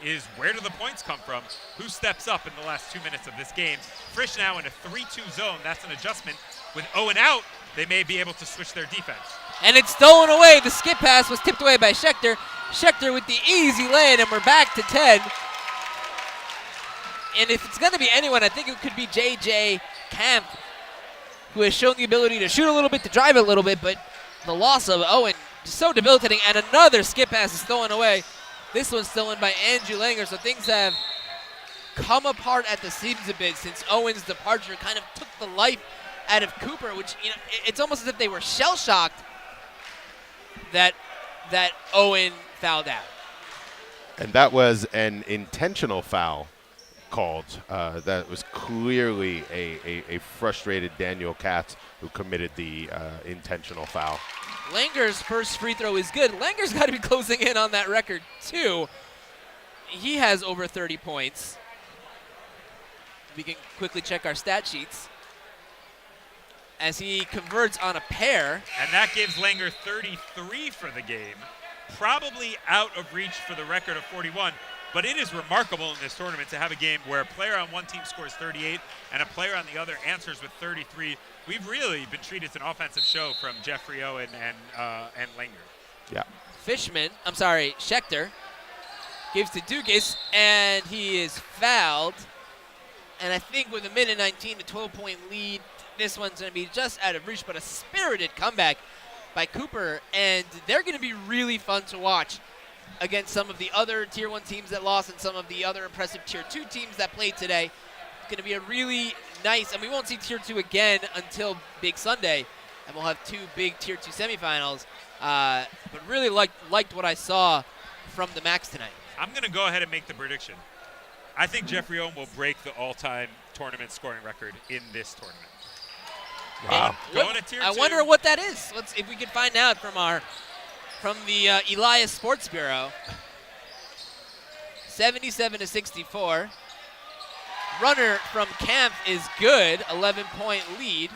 is, where do the points come from? Who steps up in the last 2 minutes of this game? Frisch now in a 3-2 zone. That's an adjustment. With Owen out, they may be able to switch their defense. And it's stolen away. The skip pass was tipped away by Schechter. Schechter with the easy lay-in, and we're back to 10. And if it's going to be anyone, I think it could be J.J. Camp, who has shown the ability to shoot a little bit, to drive a little bit, but the loss of Owen is so debilitating, and another skip pass is stolen away. This one's stolen by Andrew Langer, so things have come apart at the seams a bit since Owen's departure kind of took the life out of Cooper, which, it's almost as if they were shell-shocked that Owen fouled out. And that was an intentional foul called. That was clearly a frustrated Daniel Katz who committed the intentional foul. Langer's first free throw is good. Langer's got to be closing in on that record, too. He has over 30 points. We can quickly check our stat sheets as he converts on a pair. And that gives Langer 33 for the game. Probably out of reach for the record of 41. But it is remarkable in this tournament to have a game where a player on one team scores 38 and a player on the other answers with 33. We've really been treated as an offensive show from Jeffrey Owen and Langer. Yeah. Schechter gives to Dukas, and he is fouled. And I think with a minute 19 to 12-point lead, this one's going to be just out of reach, but a spirited comeback by Cooper, and they're going to be really fun to watch against some of the other Tier 1 teams that lost and some of the other impressive Tier 2 teams that played today. It's going to be a really nice, and we won't see Tier 2 again until Big Sunday, and we'll have 2 big Tier 2 semifinals but really liked what I saw from the Macs tonight. I'm going to go ahead and make the prediction. I think Jeffrey Owen will break the all-time tournament scoring record in this tournament. Wow. Going to tier 2. I wonder what that is. Let's if we can find out from the Elias Sports Bureau. 77-64. Runner from Camp is good, 11-point lead.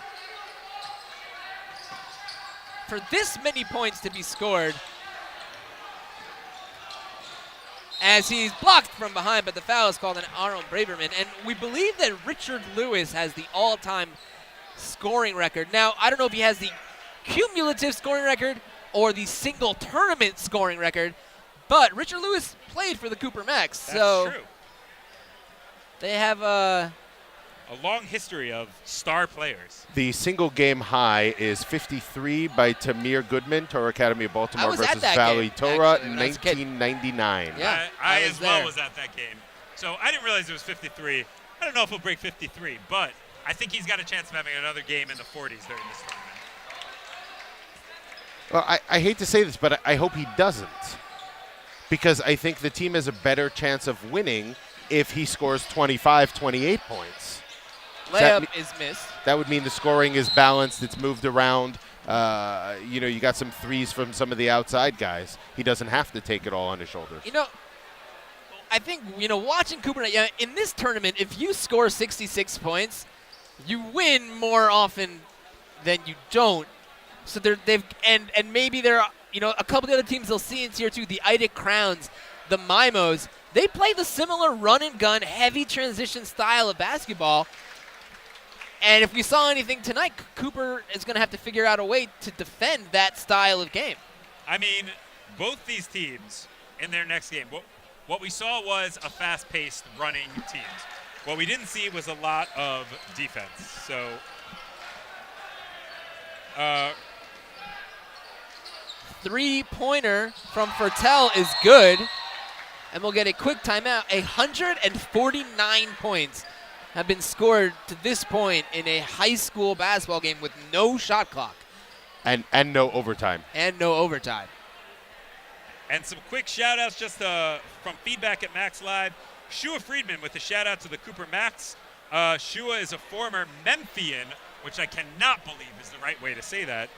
For this many points to be scored, as he's blocked from behind, but the foul is called on Aaron Braverman. And we believe that Richard Lewis has the all-time scoring record. Now, I don't know if he has the cumulative scoring record or the single tournament scoring record, but Richard Lewis played for the Cooper Macs. That's true. They have a long history of star players. The single game high is 53 by Tamir Goodman, Torah Academy of Baltimore versus Valley Torah in 1999. Yeah, I as well was at that game. So I didn't realize it was 53. I don't know if he'll break 53, but I think he's got a chance of having another game in the 40s during this tournament. Well, I hate to say this, but I hope he doesn't. Because I think the team has a better chance of winning if he scores 25, 28 points. Layup is missed. That would mean the scoring is balanced. It's moved around. You got some threes from some of the outside guys. He doesn't have to take it all on his shoulders. I think, watching Cooper, in this tournament, if you score 66 points, you win more often than you don't. So maybe there are, a couple of the other teams they'll see in Tier 2, the Idic Crowns, the Mimos, they play the similar run-and-gun, heavy transition style of basketball. And if we saw anything tonight, Cooper is going to have to figure out a way to defend that style of game. I mean, both these teams in their next game, what we saw was a fast-paced running teams. What we didn't see was a lot of defense. So, three-pointer from Fertel is good. And we'll get a quick timeout. 149 points have been scored to this point in a high school basketball game with no shot clock. And no overtime. And no overtime. And some quick shout-outs just from feedback at MacsLive. Shua Friedman with a shout-out to the Cooper Macs. Shua is a former Memphian, which I cannot believe is the right way to say that.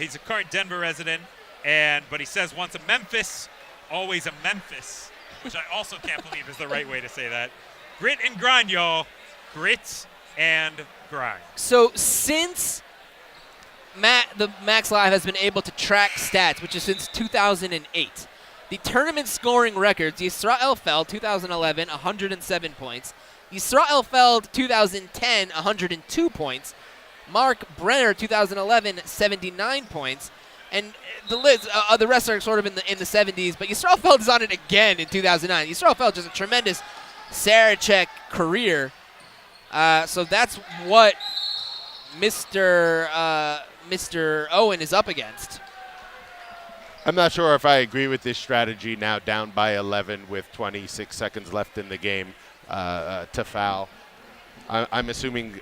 He's a current Denver resident, but he says once a Memphis, always a Memphis, which I also can't believe is the right way to say that. Grit and grind, y'all. Grit and grind. So since the MacsLive has been able to track stats, which is since 2008, the tournament scoring records, Yisrael Feld, 2011, 107 points. Yisrael Feld, 2010, 102 points. Mark Brenner, 2011, 79 points. And the rest are sort of in the 70s, but Yisrael Feld is on it again in 2009. Yisrael Feld just a tremendous Sarachek career. So that's what Mr. Owen is up against. I'm not sure if I agree with this strategy now down by 11 with 26 seconds left in the game to foul. I'm assuming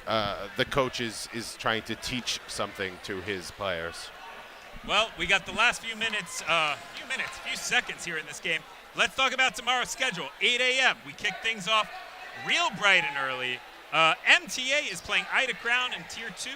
the coach is trying to teach something to his players. Well, we got the last few seconds here in this game. Let's talk about tomorrow's schedule. 8 a.m. We kick things off real bright and early. MTA is playing Ida Crown in Tier 2.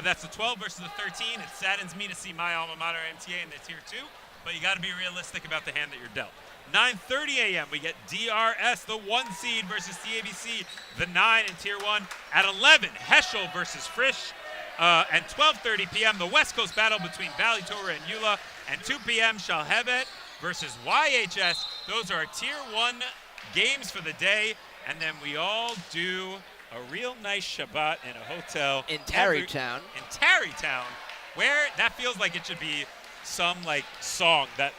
That's the 12 versus the 13. It saddens me to see my alma mater MTA in the Tier 2, but you got to be realistic about the hand that you're dealt. 9:30 a.m. we get DRS, the 1 seed versus TABC, the 9 in Tier 1. At 11, Heschel versus Frisch. And 12:30 p.m., the West Coast battle between Valley Torah and Eula. And 2 p.m., Shalhevet versus YHS. Those are our Tier 1 games for the day. And then we all do a real nice Shabbat in a hotel. In Tarrytown. In Tarrytown, where that feels like it should be some, song that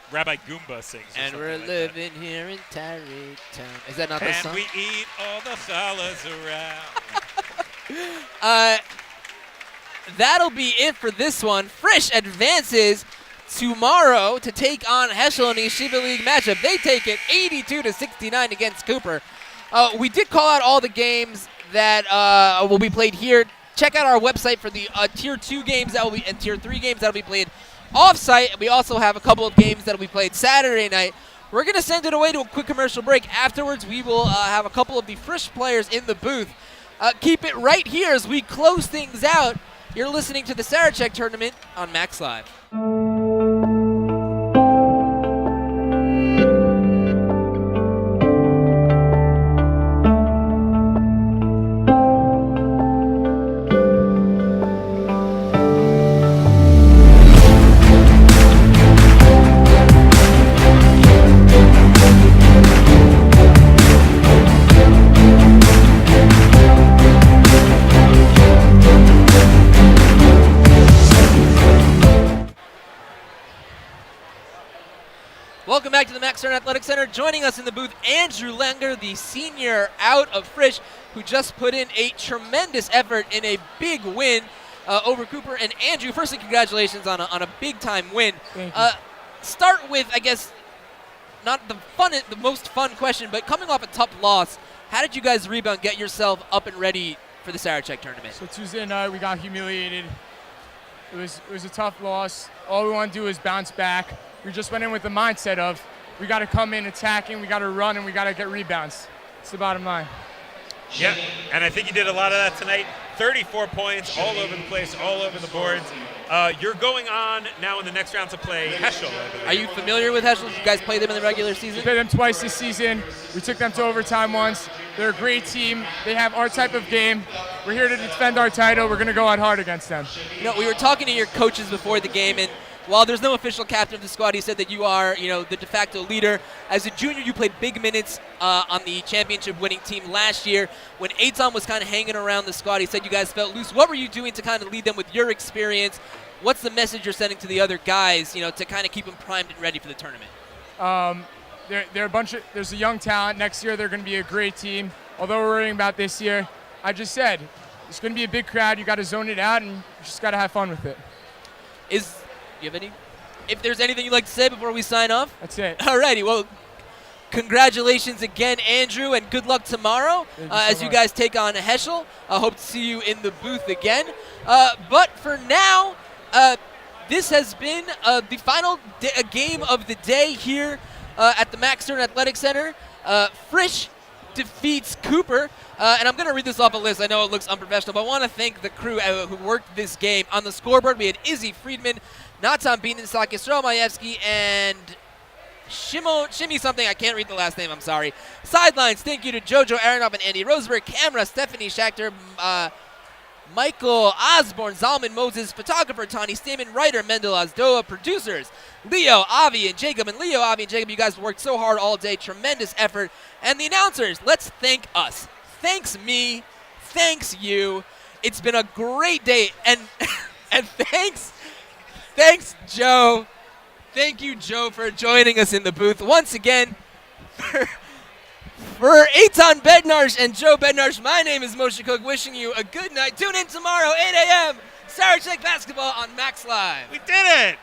Rabbi Goomba sings. And we're living here in Tarrytown. Is that not the song? And we eat all the challahs around. That'll be it for this one. Frisch advances tomorrow to take on Heschel in the Yeshiva League matchup. They take it 82-69 against Cooper. We did call out all the games that will be played here. Check out our website for the Tier 2 games that will be and Tier 3 games that will be played off-site, we also have a couple of games that we played Saturday night. We're going to send it away to a quick commercial break. Afterwards, we will have a couple of the Frisch players in the booth. Keep it right here as we close things out. You're listening to the Sarachek tournament on MacsLive. Welcome back to the Max Stern Athletic Center. Joining us in the booth, Andrew Langer, the senior out of Frisch, who just put in a tremendous effort in a big win over Cooper. And Andrew, firstly, congratulations on a big-time win. Thank you. Start with, I guess, not the most fun question, but coming off a tough loss, how did you guys rebound, get yourself up and ready for the Sarachek tournament? So Tuesday night we got humiliated. It was a tough loss. All we want to do is bounce back. We just went in with the mindset of we got to come in attacking, we got to run, and we got to get rebounds. It's the bottom line. Yeah, and I think you did a lot of that tonight. 34 points all over the place, all over the boards. You're going on now in the next round to play Heschel, I believe. Are you familiar with Heschel? Did you guys play them in the regular season? We played them twice this season. We took them to overtime once. They're a great team. They have our type of game. We're here to defend our title. We're going to go out hard against them. You know, we were talking to your coaches before the game, and while there's no official captain of the squad, he said that you are, the de facto leader. As a junior, you played big minutes on the championship-winning team last year. When Eitan was kind of hanging around the squad, he said you guys felt loose. What were you doing to kind of lead them with your experience? What's the message you're sending to the other guys, to kind of keep them primed and ready for the tournament? There's a young talent. Next year, they're going to be a great team. Although we're worrying about this year, I just said, it's going to be a big crowd. You got to zone it out, and you just got to have fun with it. Do you have if there's anything you'd like to say before we sign off? That's it. Alrighty, well, congratulations again, Andrew, and good luck tomorrow as you guys take on Heschel. I hope to see you in the booth again. But for now, this has been the final game of the day here at the Max Stern Athletic Center. Frisch defeats Cooper. And I'm going to read this off a list. I know it looks unprofessional, but I want to thank the crew who worked this game. On the scoreboard, we had Izzy Friedman, Natan Bienenstock, Yisrael Majewski, and Shimmy something. I can't read the last name. I'm sorry. Sidelines, thank you to Jojo Aronoff and Andy Rosenberg. Camera, Stephanie Schachter, Michael Osborne, Zalman Moses, photographer Tani Stamen, writer Mendel Azdoa, producers Leo, Avi, and Jacob. And Leo, Avi, and Jacob, you guys worked so hard all day. Tremendous effort. And the announcers, let's thank us. Thanks me. Thanks you. It's been a great day. And thanks Joe. Thank you, Joe, for joining us in the booth. Once again, for Eitan Bednarsh and Joe Bednarsh, my name is Moshe Cook, wishing you a good night. Tune in tomorrow, 8 a.m., Sarachek Basketball on MacsLive. We did it!